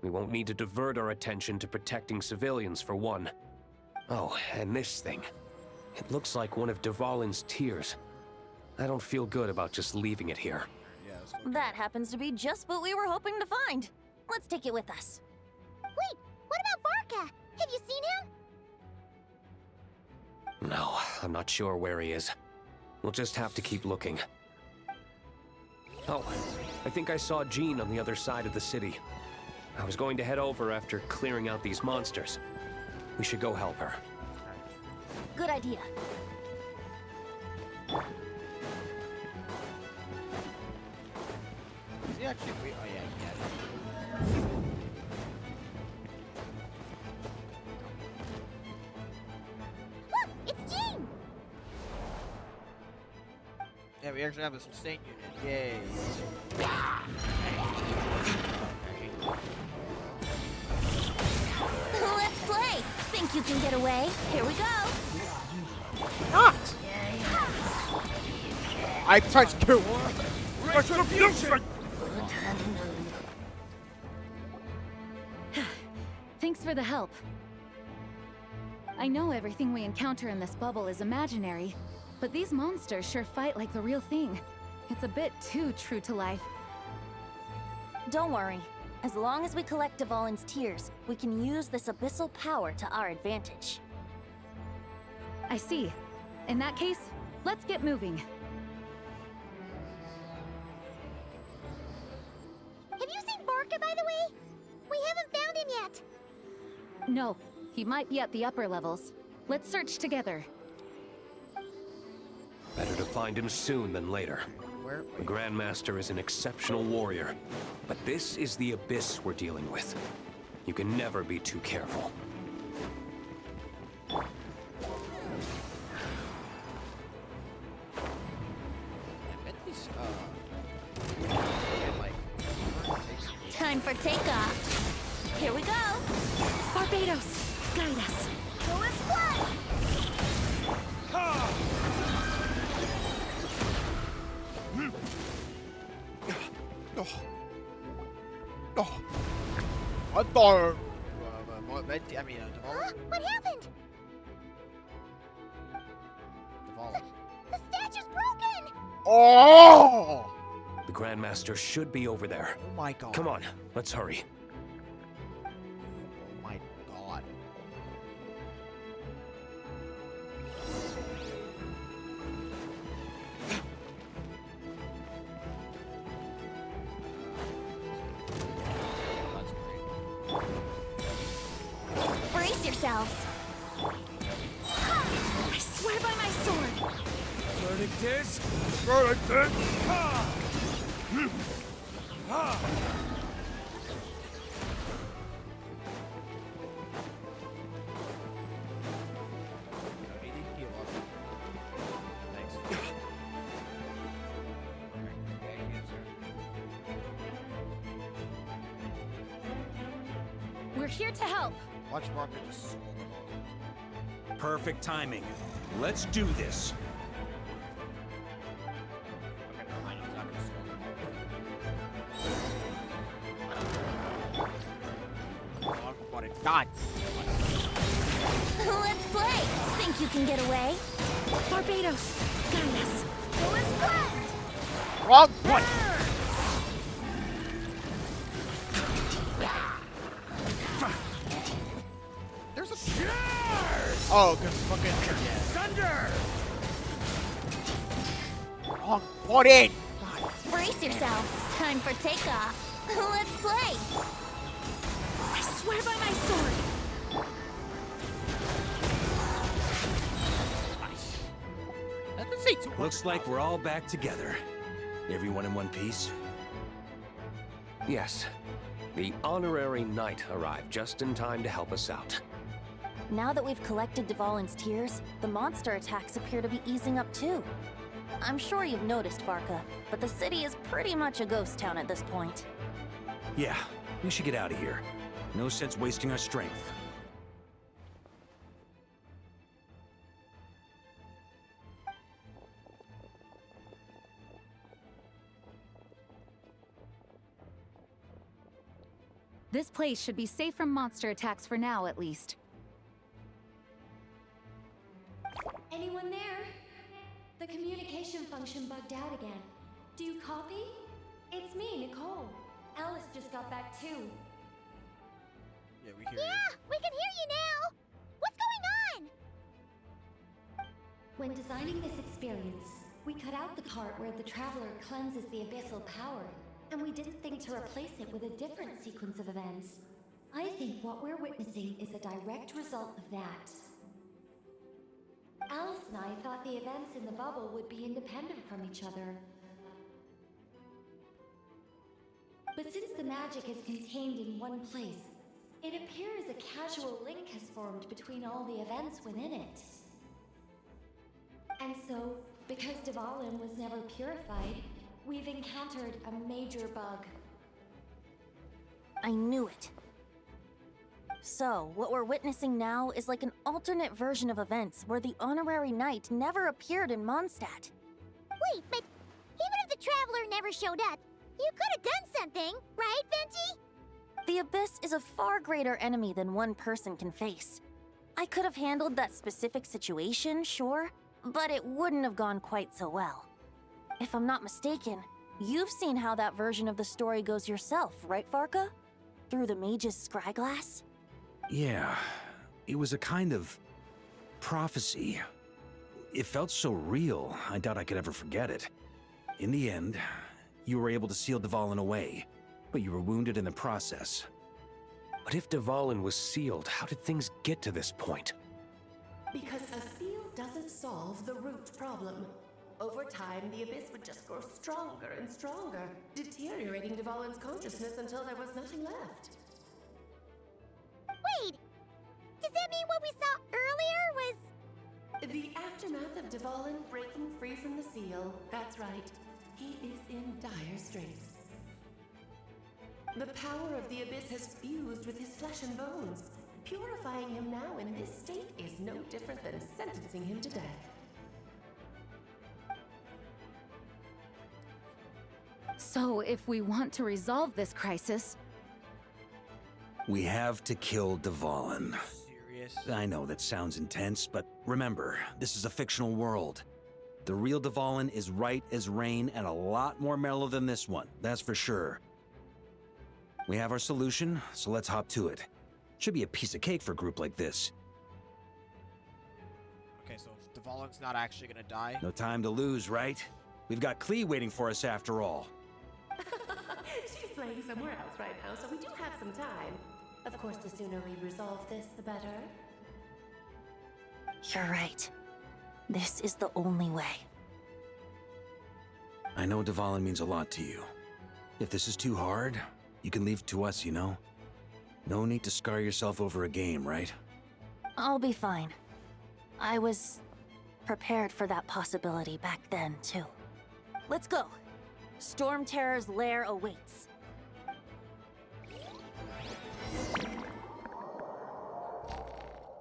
S3: We won't need to divert our attention to protecting civilians, for one. Oh, and this thing. It looks like one of Dvalin's tears. I don't feel good about just leaving it here.
S12: That happens to be just what we were hoping to find. Let's take it with us.
S2: Wait, what about Varka? Have you seen him?
S3: No, I'm not sure where he is. We'll just have to keep looking. Oh, I think I saw Jean on the other side of the city. I was going to head over after clearing out these monsters. We should go help her.
S12: Good idea.
S7: Is he actually? Oh yeah,
S2: Look, it's Jean.
S7: yeah. We actually have a sustain unit. Yay.
S12: Let's play. Think you can get away? Here we go.
S7: Not. I touched two. Retribution.
S6: Thanks for the help. I know everything we encounter in this bubble is imaginary, but these monsters sure fight like the real thing. It's a bit too true to life.
S12: Don't worry. As long as we collect Dvalin's tears, we can use this abyssal power to our advantage.
S6: I see. In that case, let's get moving.
S2: Have you seen Varka, by the way? We haven't found him yet.
S6: No, he might be at the upper levels. Let's search together.
S3: Better to find him soon than later.
S7: Where?
S3: The Grandmaster is an exceptional warrior, but this is the abyss we're dealing with. You can never be too careful.
S7: I bet these,
S12: Time for takeoff.
S1: Devon.
S2: What happened?
S1: Devon.
S2: The statue's broken!
S1: Oh!
S3: The Grandmaster should be over there.
S1: Oh my god.
S3: Come on, let's hurry.
S1: Oh my god. That's great.
S2: Brace yourselves. I swear by my sword.
S3: Verdict is...
S1: You need to heal up. Thanks. Okay, you sir.
S6: We're here to help.
S1: Watch Martha just sold them all.
S8: Perfect timing. Let's do this.
S1: Okay, never mind. I was not gonna sold them all. Oh, what a god.
S2: Let's play. Think you can get away?
S9: Barbados, guide us.
S2: Go as planned.
S1: Wrong one. There's a oh, cause fucking thunder. Wrong button.
S2: Brace yourselves. Time for takeoff. Let's play.
S9: I swear by my sword.
S1: That doesn't say too much.
S8: Looks like we're all back together. Everyone in one piece?
S3: Yes. The honorary knight arrived just in time to help us out.
S12: Now that we've collected Dvalin's tears, the monster attacks appear to be easing up too. I'm sure you've noticed, Varka, but the city is pretty much a ghost town at this point.
S8: Yeah, we should get out of here. No sense wasting our strength.
S6: This place should be safe from monster attacks for now, at least.
S11: Anyone there? The communication function bugged out again. Do you copy? It's me, Nicole. Alice just got back too.
S1: Yeah, we hear
S2: Yeah, we can hear you now. What's going on?
S11: When designing this experience, we cut out the part where the traveler cleanses the abyssal power, and we didn't think to replace it with a different sequence of events. I think what we're witnessing is a direct result of that. Alice and I thought the events in the bubble would be independent from each other. But since the magic is contained in one place, it appears a casual link has formed between all the events within it. And so, because Dvalin was never purified, we've encountered a major bug.
S12: I knew it. So, what we're witnessing now is like an alternate version of events where the honorary knight never appeared in Mondstadt.
S2: Wait, but even if the traveler never showed up, you could have done something, right, Venti?
S12: The Abyss is a far greater enemy than one person can face. I could have handled that specific situation, sure, but it wouldn't have gone quite so well. If I'm not mistaken, you've seen how that version of the story goes yourself, right, Varka? Through the mage's scryglass?
S8: Yeah, it was a kind of prophecy. It felt so real, I doubt I could ever forget it. In the end, you were able to seal Dvalin away, but you were wounded in the process.
S3: But if Dvalin was sealed, how did things get to this point?
S10: Because a seal doesn't solve the root problem. Over time, the Abyss would just grow stronger and stronger, deteriorating Dvalin's consciousness until there was nothing left.
S2: Wait, does that mean what we saw earlier was...
S10: The aftermath of Dvalin breaking free from the seal. That's right. He is in dire straits. The power of the Abyss has fused with his flesh and bones. Purifying him now in this state is no different than sentencing him to death.
S6: So, if we want to resolve this crisis,
S8: We have to kill Dvalin.
S7: Serious?
S8: I know that sounds intense, but remember, this is a fictional world. The real Dvalin is right as rain and a lot more mellow than this one, that's for sure. We have our solution, so let's hop to it. Should be a piece of cake for a group like this.
S7: Okay, so Dvalin's not actually gonna die.
S8: No time to lose, right? We've got Klee waiting for us after all.
S10: She's playing somewhere else right now, so we do have some time. Of course, the sooner we resolve this, the better.
S12: You're right. This is the only way.
S8: I know Dvalin means a lot to you. If this is too hard, you can leave it to us, you know? No need to scar yourself over a game, right?
S12: I'll be fine. I was prepared for that possibility back then, too. Let's go. Storm Terror's lair awaits.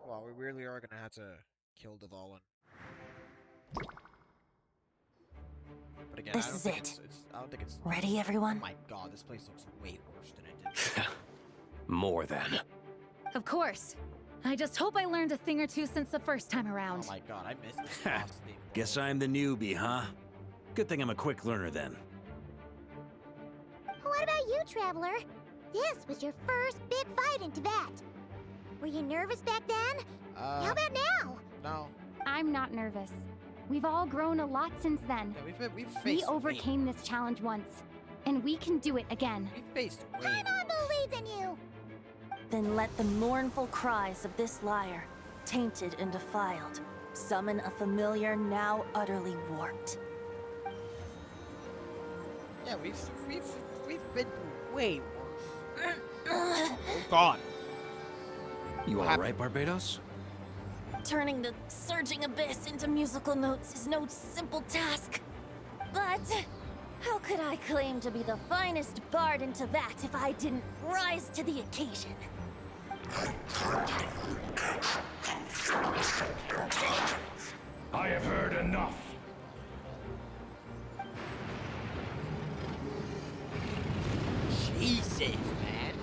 S7: Well, we really are gonna have to kill Dvalin. But again,
S12: This
S7: I don't
S12: is
S7: think
S12: it.
S7: I don't think it's...
S12: Ready, everyone?
S7: Oh my god, this place looks way worse than it did.
S3: More than.
S6: Of course. I just hope I learned a thing or two since the first time around.
S7: Oh my god, I missed this boss thing.
S8: Guess I'm the newbie, huh? Good thing I'm a quick learner then.
S2: What about you, Traveler? This was your first big fight in Tibet. Were you nervous back then? How about now?
S7: No.
S13: I'm not nervous. We've all grown a lot since then.
S7: Yeah, we've faced
S13: We
S7: some
S13: overcame this challenge once, and we can do it again.
S7: We've faced way
S2: Paimon believes in you.
S12: Then let the mournful cries of this lyre, tainted and defiled, summon a familiar now utterly warped.
S7: Yeah, we've been through way worse. Oh god.
S8: You
S7: What
S8: alright, Barbados?
S12: Turning the surging abyss into musical notes is no simple task. But how could I claim to be the finest bard in Tibet if I didn't rise to the occasion?
S14: I have heard enough.
S7: Jesus, man.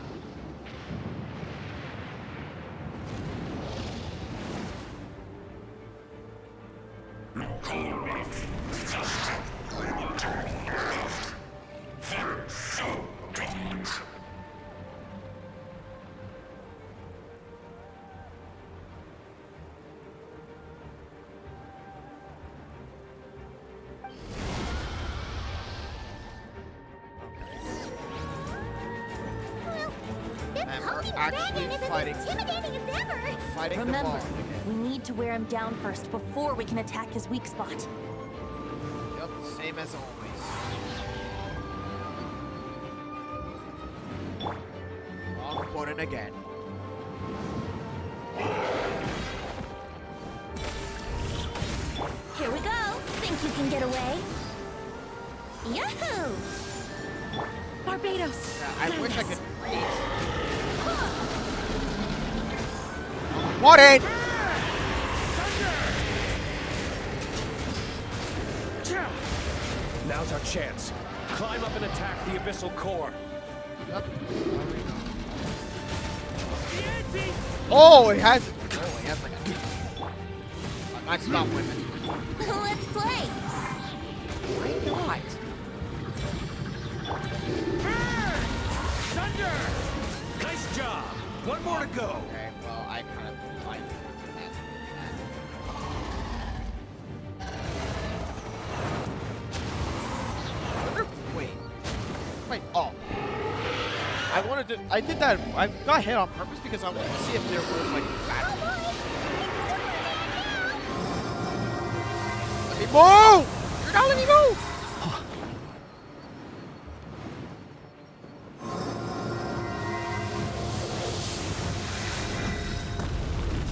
S2: This
S7: And
S2: hulking
S7: we're actually
S2: dragon is
S7: fighting.
S2: as intimidating as ever.
S7: Fighting
S12: Remember,
S7: Dvalin.
S12: we need to wear him down first before we can attack his weak spot.
S7: Yep, same as always. Wrong button again.
S2: Here we go. Think you can get away? Yahoo!
S6: Barbados!
S7: Yeah, I wish I could reach. Want it!
S3: Now's our chance. Climb up and attack the abyssal core.
S7: Yep. Oh, it has. Oh, it has like a. I might stop women.
S2: Let's play.
S7: Why not?
S8: Thunder! Nice job! One more to go!
S7: Okay, well, I kind of like that. Wait, oh. I did that, I got hit on purpose because I wanted to see if there was like battle. Let me move! You're not letting me move!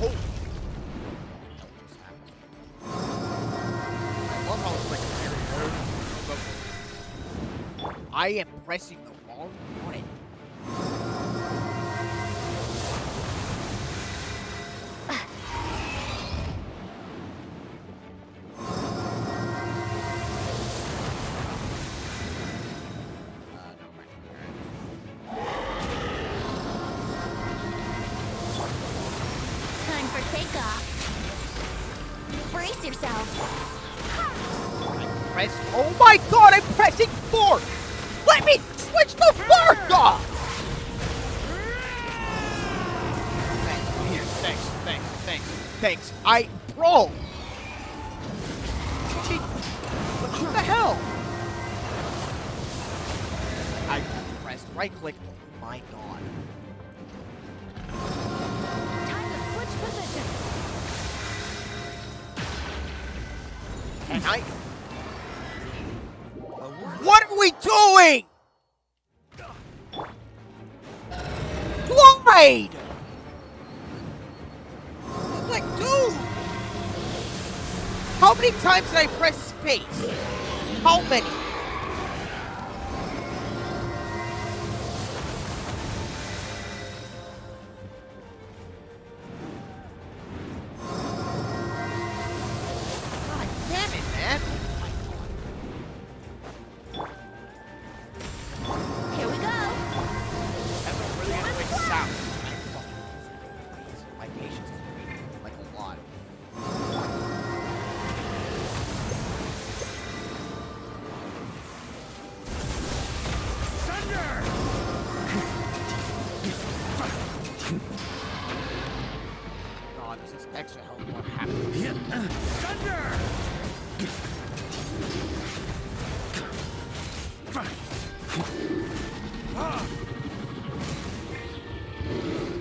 S7: Oh. I love how it's like very I am pressing the wrong button.
S12: Brace yourself.
S1: Press. Oh my god, I'm pressing 4! Let me switch the fork off! Thanks. Bro! What the hell? I pressed right click. Oh my god.
S4: Time to switch positions.
S1: And what are we doing? Glide! Like, dude! How many times did I press space? How many? God damn it, man!
S12: Here we go.
S1: That's a really annoying sound. My patience is waiting, like a lot. God, this is extra hell more happening.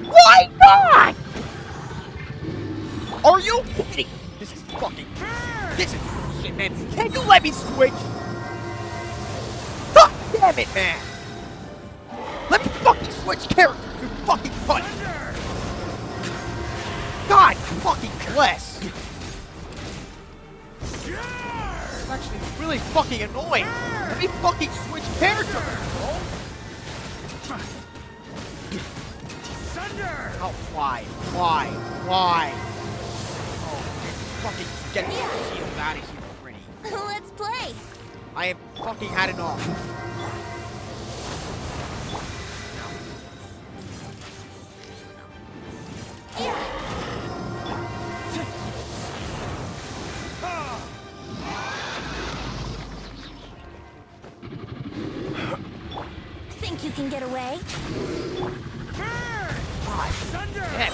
S1: Why not? Are you kidding? This is shit, man. Can you let me switch? God damn it, man. Let me fucking switch characters, you fucking cunt. God fucking bless. It's actually really fucking annoying. Let me fucking switch characters, bro. Oh, why? Oh, fucking get this shield out of here already.
S12: Let's play.
S1: I have fucking had enough.
S12: Think you can get away?
S1: Damn it.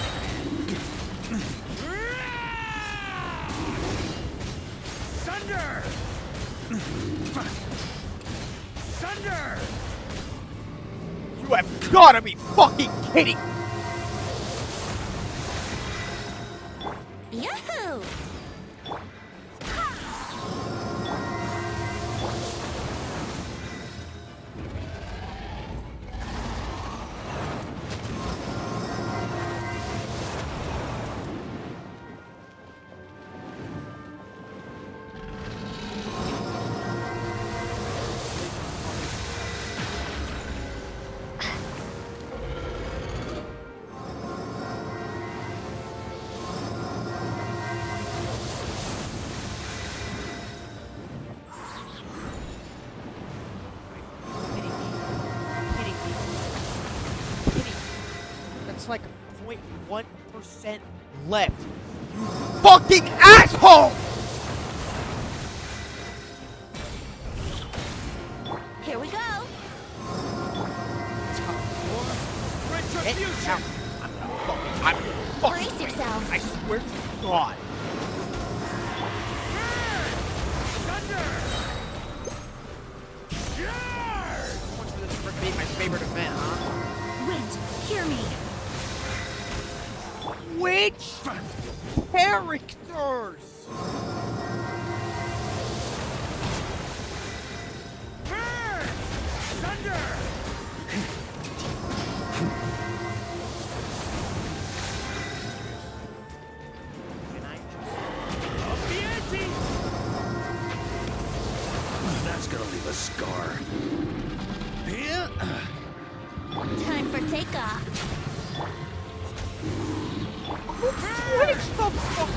S1: You have gotta be fucking kidding!
S12: Yahoo! That's like 0.1% left. You fucking asshole! Here we go.
S1: Retribution! I'm fucking
S12: Brace yourself.
S1: I swear to God. So much for this for being my favorite event, huh?
S12: Wait, hear me.
S1: Which characters?
S8: That's gonna leave a scar.
S12: Time for takeoff.
S1: Switch the fuck.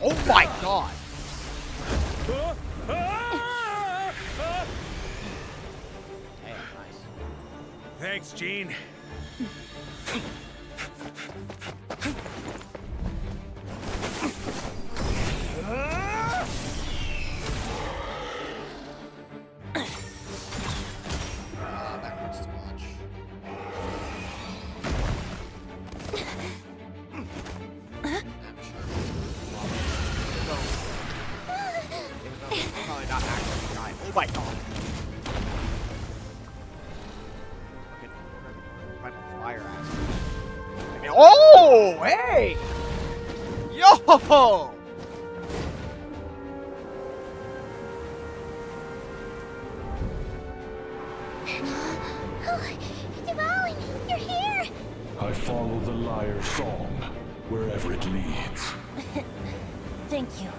S1: Oh my God!
S8: Thanks, Gene.
S1: That hurts too much. Probably not actually die. Oh my god. Fucking fire ass. I mean, oh, hey! Yo!
S2: Devouring, you're here!
S14: I follow the liar's song, wherever it leads.
S12: Thank you.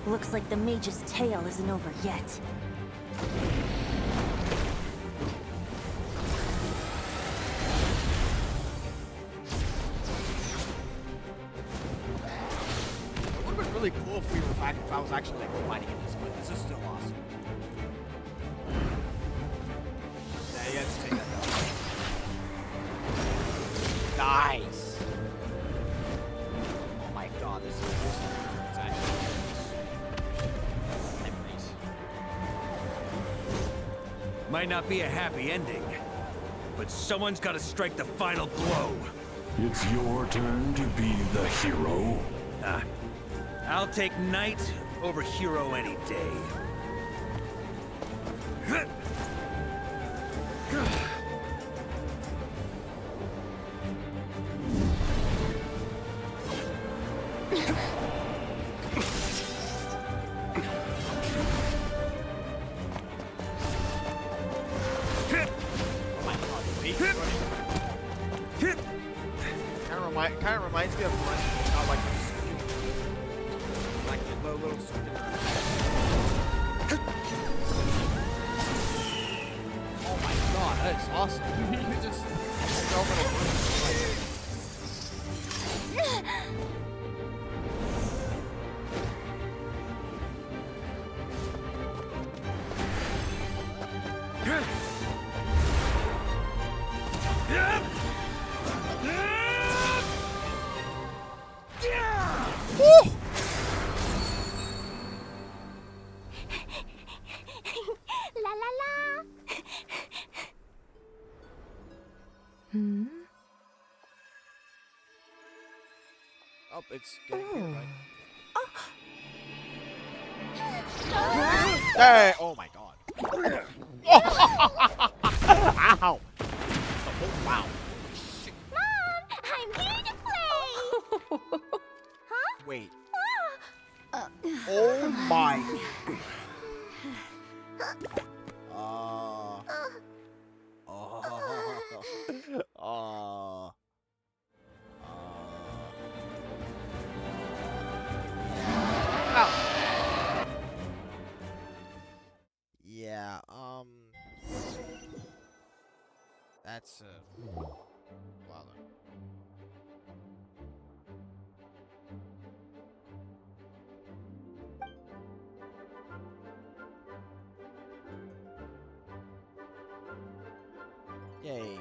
S12: Looks like the mage's tale isn't over yet.
S1: It would have been really cool if if I was actually like fighting in this, but this is still awesome. Yeah, you have to take that down. Nice. Oh my god, this is actually memories.
S8: Might not be a happy ending, but someone's got to strike the final blow.
S14: It's your turn to be the hero.
S8: I'll take knight over hero any day.
S1: Kind of reminds me of how like the little oh my god, that is awesome. You just throw him in
S2: La la la!
S1: oh, it's getting right. Hey! Oh my god. Ow! Oh, wow.
S2: Mom, I'm here to play! Huh?
S1: Wait. Oh my. Yeah, that's wow. Yay.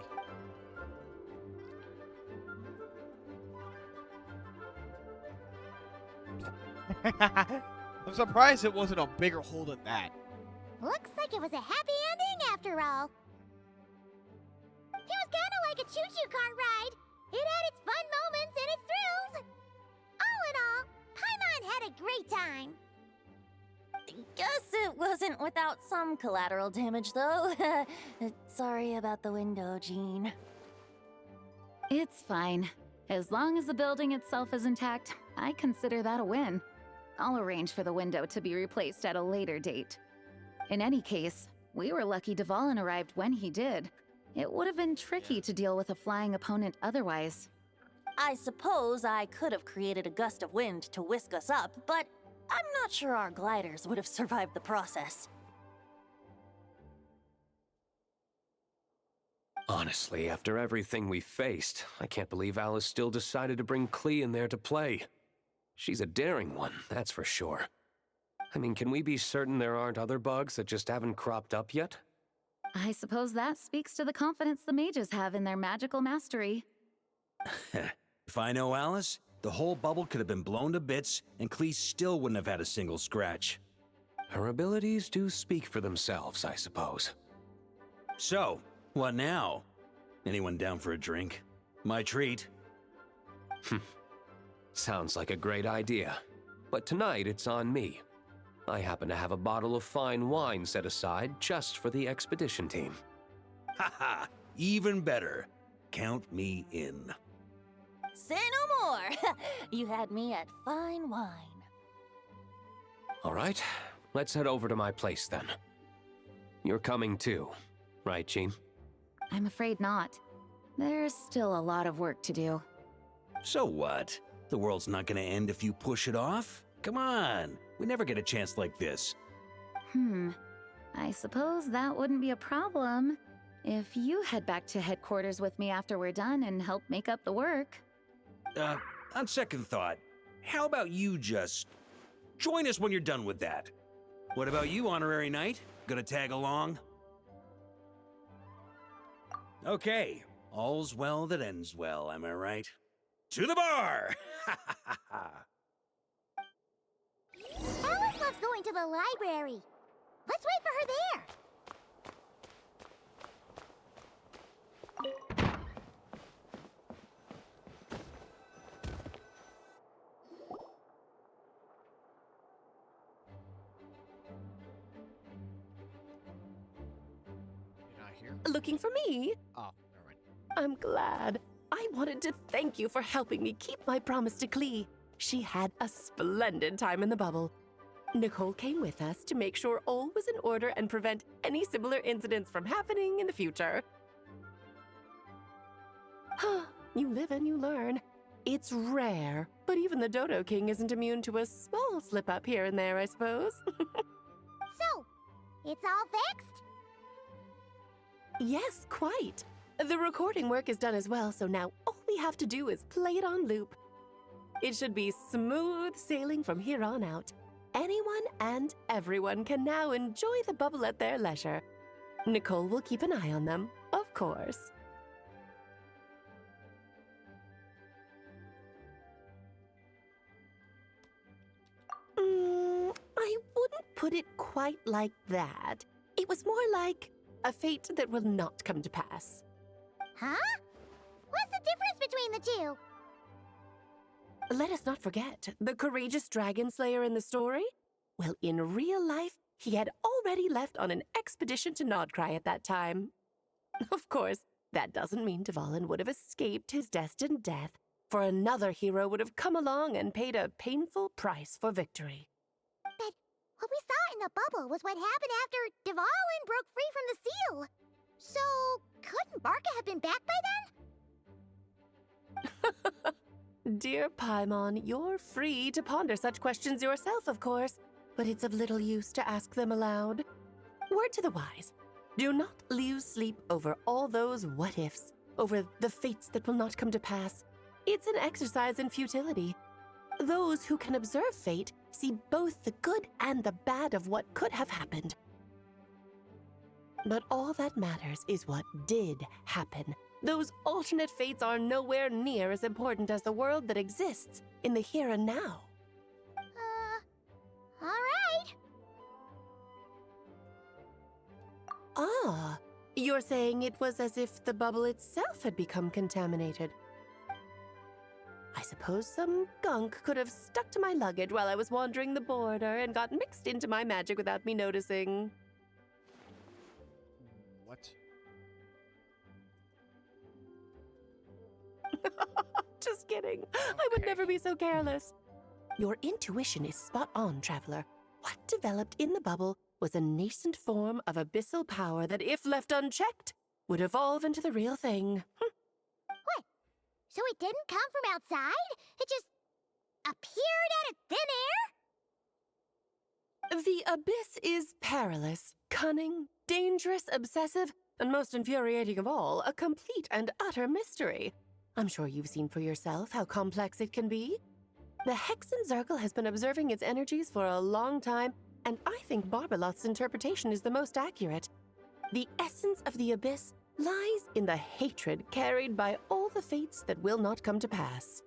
S1: I'm surprised it wasn't a bigger hole than that.
S2: Looks like it was a happy ending after all. It was kind of like a choo-choo cart ride. It had its fun moments and its thrills. All in all, Paimon had a great time.
S12: Guess it wasn't without some collateral damage, though. Sorry about the window, Jean.
S6: It's fine. As long as the building itself is intact, I consider that a win. I'll arrange for the window to be replaced at a later date. In any case, we were lucky Dvalin arrived when he did. It would have been tricky to deal with a flying opponent otherwise.
S12: I suppose I could have created a gust of wind to whisk us up, but I'm not sure our gliders would have survived the process.
S3: Honestly, after everything we faced, I can't believe Alice still decided to bring Klee in there to play. She's a daring one, that's for sure. I mean, can we be certain there aren't other bugs that just haven't cropped up yet?
S6: I suppose that speaks to the confidence the mages have in their magical mastery.
S8: If I know Alice, the whole bubble could have been blown to bits, and Clee still wouldn't have had a single scratch.
S3: Her abilities do speak for themselves, I suppose.
S8: So, what now? Anyone down for a drink? My treat.
S3: Sounds like a great idea. But tonight it's on me. I happen to have a bottle of fine wine set aside just for the expedition team.
S8: Haha, even better. Count me in.
S12: Say no more. You had me at fine wine.
S3: All right, let's head over to my place then. You're coming too, right, Jean?
S6: I'm afraid not. There's still a lot of work to do.
S8: So what? The world's not gonna end if you push it off? Come on, we never get a chance like this.
S6: I suppose that wouldn't be a problem if you head back to headquarters with me after we're done and help make up the work.
S8: On second thought, how about you just join us when you're done with that? What about you, Honorary Knight? Gonna tag along? Okay, all's well that ends well, am I right? To the bar!
S2: Alice loves going to the library. Let's wait for her there.
S7: You're not here?
S10: Looking for me?
S7: Oh, never mind.
S10: I'm glad. I wanted to thank you for helping me keep my promise to Clee. She had a splendid time in the bubble. Nicole came with us to make sure all was in order and prevent any similar incidents from happening in the future. You live and you learn. It's rare, but even the Dodo King isn't immune to a small slip-up here and there, I suppose.
S2: So, it's all fixed?
S10: Yes, quite. The recording work is done as well, so now all we have to do is play it on loop. It should be smooth sailing from here on out. Anyone and everyone can now enjoy the bubble at their leisure. Nicole will keep an eye on them, of course. I wouldn't put it quite like that. It was more like a fate that will not come to pass.
S2: Huh? What's the difference between the two?
S10: Let us not forget the courageous dragon slayer in the story. Well, in real life, he had already left on an expedition to Nodcry at that time. Of course, that doesn't mean Dvalin would have escaped his destined death, for another hero would have come along and paid a painful price for victory.
S2: But what we saw in the bubble was what happened after Dvalin broke free from the seal. So, couldn't Barca have been back by then?
S10: Dear Paimon, you're free to ponder such questions yourself, of course, but it's of little use to ask them aloud. Word to the wise, do not lose sleep over all those what-ifs, over the fates that will not come to pass. It's an exercise in futility. Those who can observe fate see both the good and the bad of what could have happened. But all that matters is what did happen. Those alternate fates are nowhere near as important as the world that exists in the here and now.
S2: All right.
S10: Ah, you're saying it was as if the bubble itself had become contaminated. I suppose some gunk could have stuck to my luggage while I was wandering the border and got mixed into my magic without me noticing.
S7: What?
S10: Just kidding. I would never be so careless. Your intuition is spot on, Traveler. What developed in the bubble was a nascent form of abyssal power that, if left unchecked, would evolve into the real thing.
S2: What? So it didn't come from outside? It just appeared out of thin air?
S10: The abyss is perilous, cunning, dangerous, obsessive, and most infuriating of all, a complete and utter mystery. I'm sure you've seen for yourself how complex it can be. The Hexen Circle has been observing its energies for a long time, and I think Barbalot's interpretation is the most accurate. The essence of the abyss lies in the hatred carried by all the fates that will not come to pass.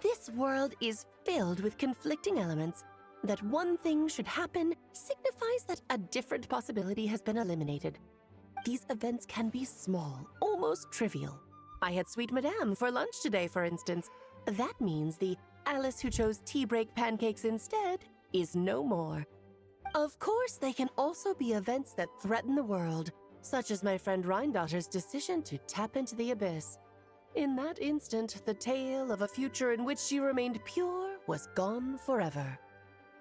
S10: This world is filled with conflicting elements. That one thing should happen signifies that a different possibility has been eliminated. These events can be small, almost trivial. I had Sweet Madame for lunch today, for instance. That means the Alice who chose tea break pancakes instead is no more. Of course, they can also be events that threaten the world, such as my friend Rhindotter's decision to tap into the abyss. In that instant, the tale of a future in which she remained pure was gone forever.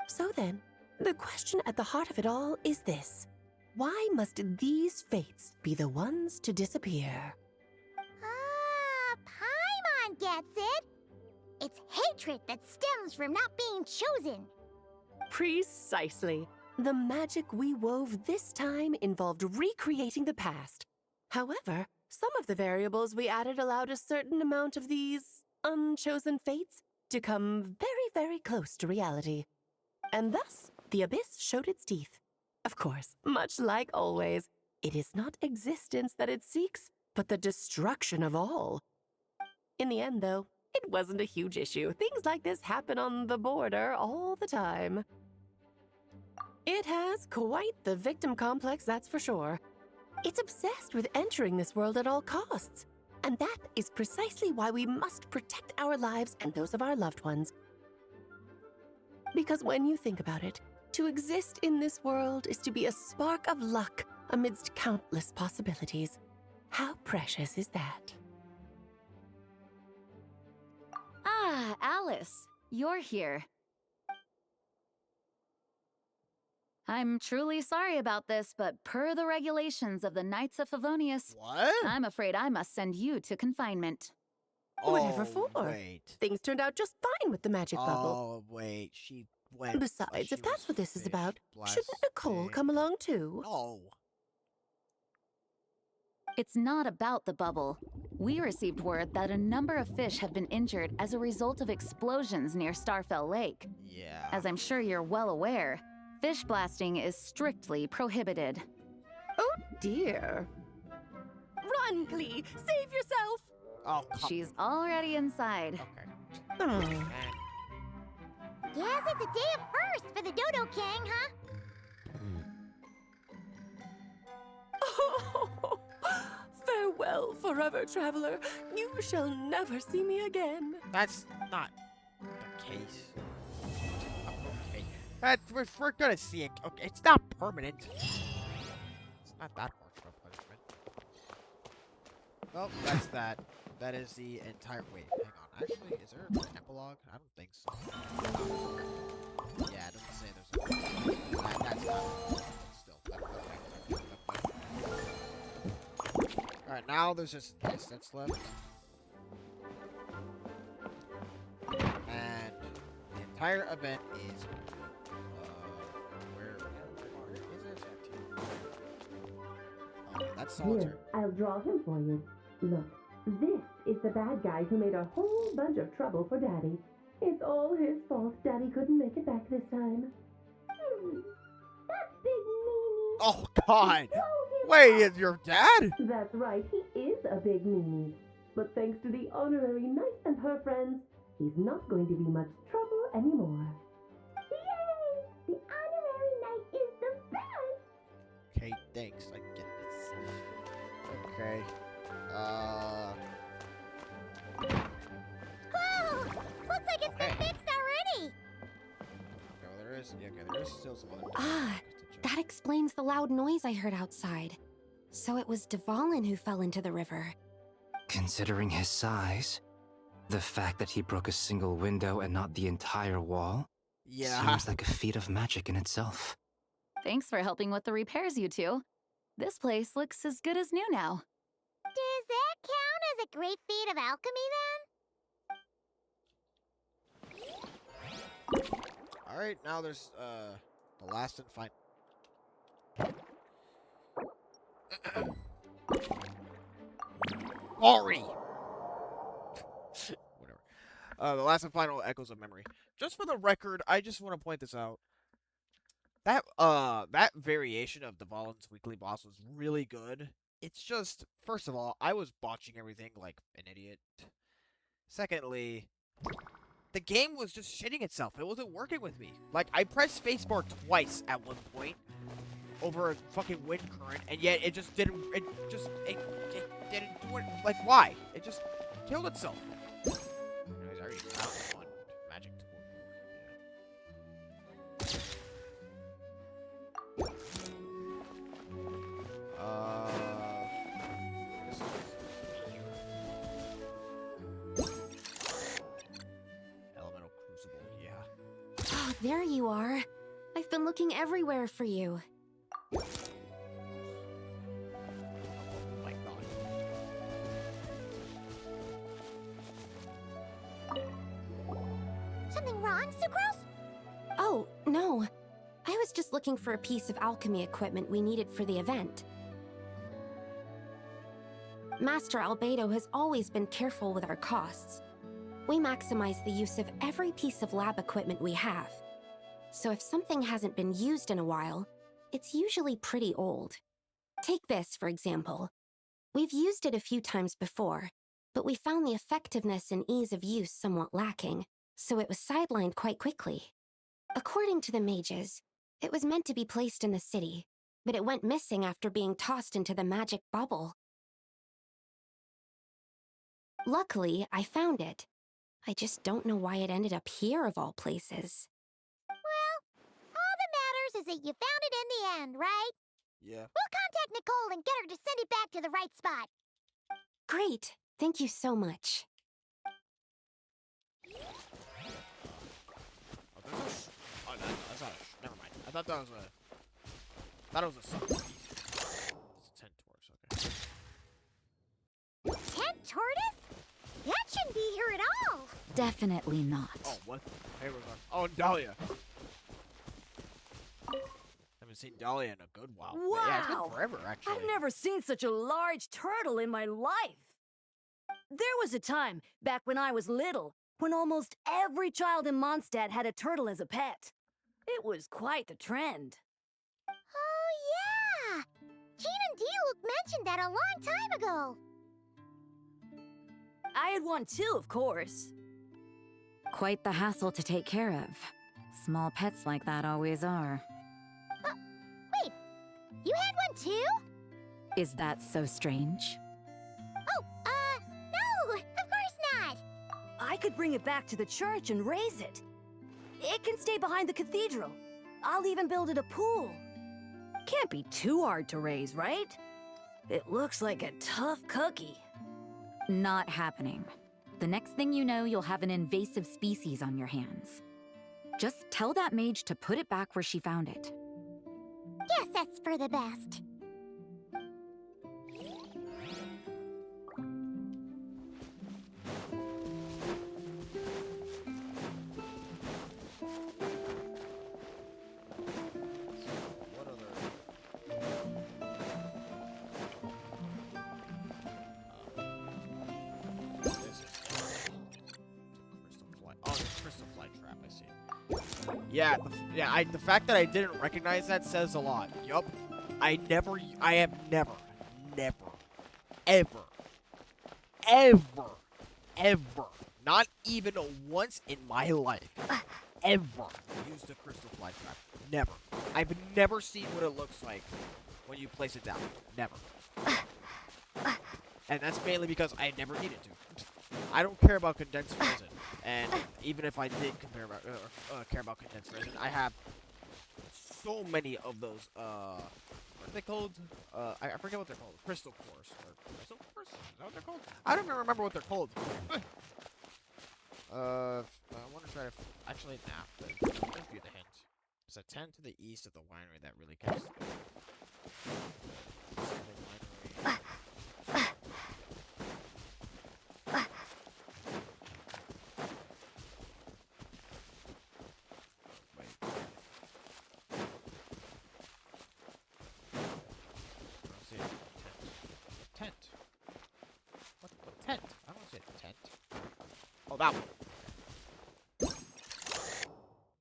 S10: So then, the question at the heart of it all is this. Why must these fates be the ones to disappear?
S2: Ah, Paimon gets it. It's hatred that stems from not being chosen.
S10: Precisely. The magic we wove this time involved recreating the past. However, some of the variables we added allowed a certain amount of these unchosen fates to come very, very close to reality. And thus, the abyss showed its teeth. Of course, much like always, it is not existence that it seeks, but the destruction of all. In the end, though, it wasn't a huge issue. Things like this happen on the border all the time. It has quite the victim complex, that's for sure. It's obsessed with entering this world at all costs. And that is precisely why we must protect our lives and those of our loved ones. Because when you think about it, to exist in this world is to be a spark of luck amidst countless possibilities. How precious is that?
S6: Ah, Alice, you're here. I'm truly sorry about this, but per the regulations of the Knights of Favonius,
S7: What?
S6: I'm afraid I must send you to confinement.
S10: Whatever for.
S7: Wait.
S10: Things turned out just fine with the magic bubble.
S7: Oh, wait. She went.
S10: Besides,
S7: she
S10: if that's
S7: was
S10: what this is about,
S7: fish
S10: shouldn't Nicole
S7: blasting.
S10: come along too?
S7: No.
S6: It's not about the bubble. We received word that a number of fish have been injured as a result of explosions near Starfell Lake.
S7: Yeah.
S6: As I'm sure you're well aware, fish blasting is strictly prohibited.
S10: Oh dear. Run, Klee! Save yourself!
S7: Oh, come
S6: She's already inside.
S7: Okay.
S10: Oh.
S2: Guess it's a day of first for the Dodo King, huh?
S10: Oh, farewell, forever traveler. You shall never see me again.
S7: That's not the case. Okay. We're gonna see it. Okay, it's not permanent. It's not that harsh of a punishment. Well, that's that. That is the entire. Wait, hang on. Actually, is there an epilogue? I don't think so. Yeah, it doesn't say there's a. That's not. Still. Alright, now there's just this that's left. And the entire event is. Where is it? Oh, that's Solitaire.
S15: Here, I'll draw him for you. Look, this is the bad guy who made a whole bunch of trouble for Daddy. It's all his fault Daddy couldn't make it back this time.
S2: That's Big Meanie.
S7: Oh, God! Wait, is your dad?
S15: That's right, he is a big meanie. But thanks to the honorary knight and her friends, he's not going to be much trouble anymore.
S2: Yay! The honorary knight is the best!
S7: Okay, thanks. I get this. Okay.
S2: Whoa! Looks like it's been fixed already!
S7: Okay, well, there is. Yeah, okay, there is still some other.
S16: Ah, that explains the loud noise I heard outside. So it was Dvalin who fell into the river.
S17: Considering his size, the fact that he broke a single window and not the entire wall, seems like a feat of magic in itself.
S6: Thanks for helping with the repairs, you two. This place looks as good as new now.
S2: Does that count as a great feat of alchemy, then?
S7: Alright, now there's, the last and final. Sorry! Whatever. The last and final echoes of memory. Just for the record, I just want to point this out. that variation of Dvalin's weekly boss was really good. It's just, first of all, I was botching everything like an idiot. Secondly, the game was just shitting itself. It wasn't working with me. Like, I pressed spacebar twice at one point over a fucking wind current, and yet it just didn't. It didn't do it. Like, why? It just killed itself. Anyways, I already found one magic tool. Elemental Crucible, yeah.
S16: Oh, there you are. I've been looking everywhere for you.
S7: Oh my god.
S2: Something wrong, Sucrose?
S16: Oh, no. I was just looking for a piece of alchemy equipment we needed for the event. Master Albedo has always been careful with our costs. We maximize the use of every piece of lab equipment we have. So if something hasn't been used in a while, it's usually pretty old. Take this, for example. We've used it a few times before, but we found the effectiveness and ease of use somewhat lacking, so it was sidelined quite quickly. According to the mages, it was meant to be placed in the city, but it went missing after being tossed into the magic bubble. Luckily, I found it. I just don't know why it ended up here of all places.
S2: Well, all that matters is that you found it in the end, right?
S7: Yeah.
S2: We'll contact Nicole and get her to send it back to the right spot.
S16: Great. Thank you so much.
S7: Oh, that's not a never mind. I thought that was a sub piece. It's a tent torch, okay.
S2: Tent tortoise? That shouldn't be here at all.
S6: Definitely not.
S7: Oh, what? Hey, we're going. Oh, Dahlia. Haven't seen Dahlia in a good while.
S4: Wow!
S7: Yeah, it's been forever, actually.
S4: I've never seen such a large turtle in my life. There was a time, back when I was little, when almost every child in Mondstadt had a turtle as a pet. It was quite the trend.
S2: Oh, yeah! Jean and Diluc mentioned that a long time ago.
S4: I had one too, of course.
S6: Quite the hassle to take care of. Small pets like that always are.
S2: Wait, you had one too?
S6: Is that so strange?
S2: Oh, no, of course not.
S4: I could bring it back to the church and raise it. It can stay behind the cathedral. I'll even build it a pool. Can't be too hard to raise, right? It looks like a tough cookie.
S6: Not happening. The next thing you know, you'll have an invasive species on your hands. Just tell that mage to put it back where she found it.
S2: Guess that's for the best.
S7: Yeah, the fact that I didn't recognize that says a lot. Yup. I have never, ever, not even once in my life, ever used a crystal fly trap. Never. I've never seen what it looks like when you place it down. Never. And that's mainly because I never needed to. I don't care about condensed resin, and even if I did care about condensed resin, I have so many of those. What are they called? I forget what they're called. Crystal cores. Or crystal cores? Is that what they're called? I don't even remember what they're called. I want to try to actually nah. Let's view the hint. There's a tent to the east of the winery that really catches. Oh, that one.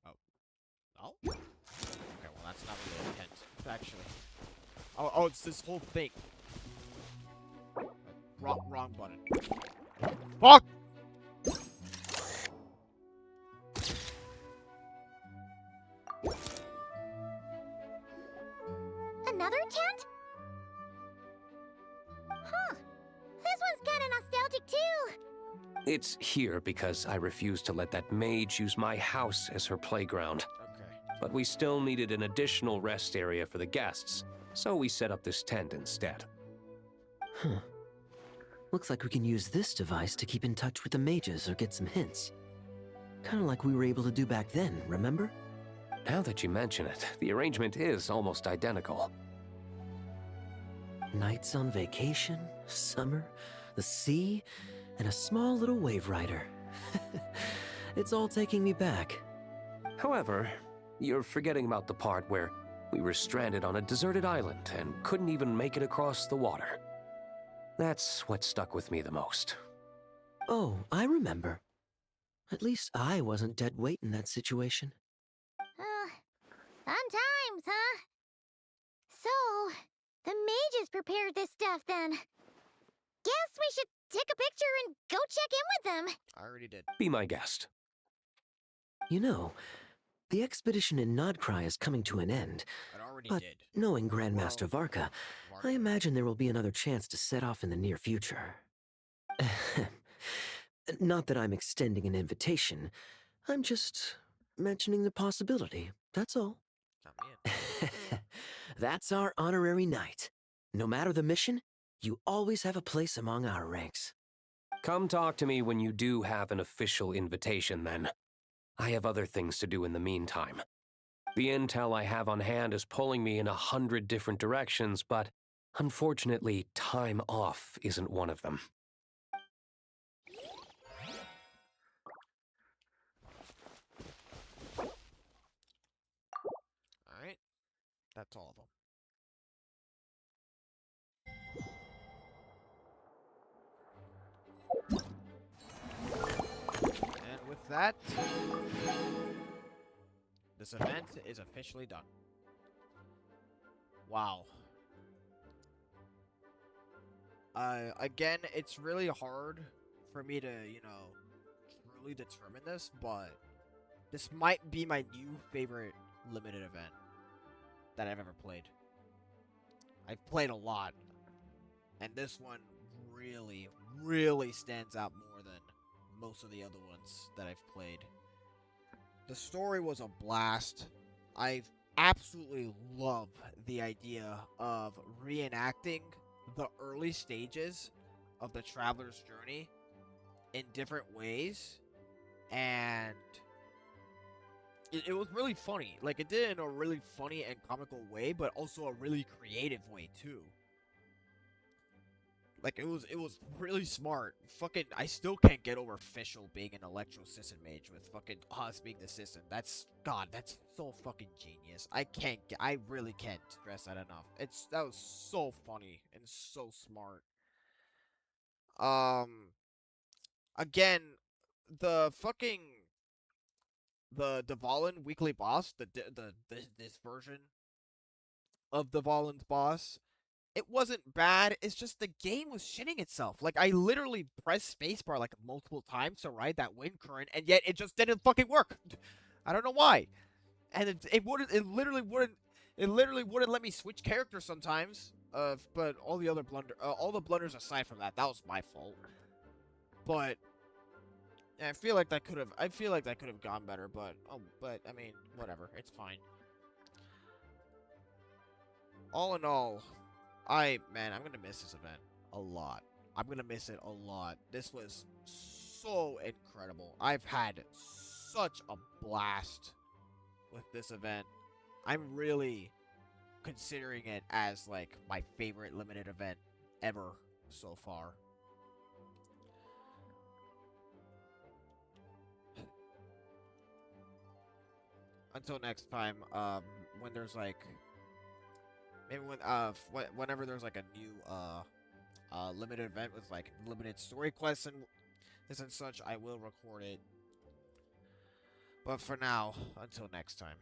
S7: Oh. No? Okay, well, that's Oh, it's this whole thing. Wrong button. Fuck!
S2: Another tent? Huh. This one's kinda nostalgic too.
S3: It's here because I refused to let that mage use my house as her playground.
S7: Okay.
S3: But we still needed an additional rest area for the guests, so we set up this tent instead.
S18: Huh. Looks like we can use this device to keep in touch with the mages or get some hints. Kinda like we were able to do back then, remember?
S3: Now that you mention it, the arrangement is almost identical.
S18: Nights on vacation, summer, the sea, and a small little wave rider. It's all taking me back.
S3: However, you're forgetting about the part where we were stranded on a deserted island and couldn't even make it across the water. That's what stuck with me the most.
S18: Oh, I remember. At least I wasn't dead weight in that situation.
S2: Fun times, huh? So, the mages prepared this stuff then. Guess we should take a picture and go check in with them.
S7: I already did.
S3: Be my guest.
S18: You know, the expedition in Nodcry is coming to an end. But knowing Grandmaster Varka, I imagine there will be another chance to set off in the near future. Not that I'm extending an invitation. I'm just mentioning the possibility, that's all. That's our honorary knight. No matter the mission, you always have a place among our ranks.
S3: Come talk to me when you do have an official invitation, then. I have other things to do in the meantime. The intel I have on hand is pulling me in 100 different directions, but unfortunately, time off isn't one of them.
S7: Alright. That's all of them. And with that, this event is officially done. Wow. Again, it's really hard for me to, truly determine this, but this might be my new favorite limited event that I've ever played. I've played a lot, and this one really, really stands out more than most of the other ones that I've played. The story was a blast. I absolutely love the idea of reenacting the early stages of the traveler's journey in different ways, and it was really funny. Like, it did it in a really funny and comical way, but also a really creative way too. Like, it was really smart. Fucking, I still can't get over Fischl being an Electro Sisson mage with fucking Haas being the Sisson. That's so fucking genius. I really can't stress that enough. That was so funny and so smart. Again, the Dvalin weekly boss, this version of Dvalin's boss, it wasn't bad. It's just the game was shitting itself. Like, I literally pressed spacebar like multiple times to ride that wind current, and yet it just didn't fucking work. I don't know why. And it literally wouldn't let me switch characters sometimes. But all the blunders aside from that was my fault. But yeah, I feel like that could have gone better. But I mean, whatever. It's fine. All in all, I'm gonna miss this event a lot. I'm gonna miss it a lot. This was so incredible. I've had such a blast with this event. I'm really considering it as like my favorite limited event ever so far. Until next time, when there's like maybe whenever there's like a new limited event with like limited story quests and this and such, I will record it. But for now, until next time.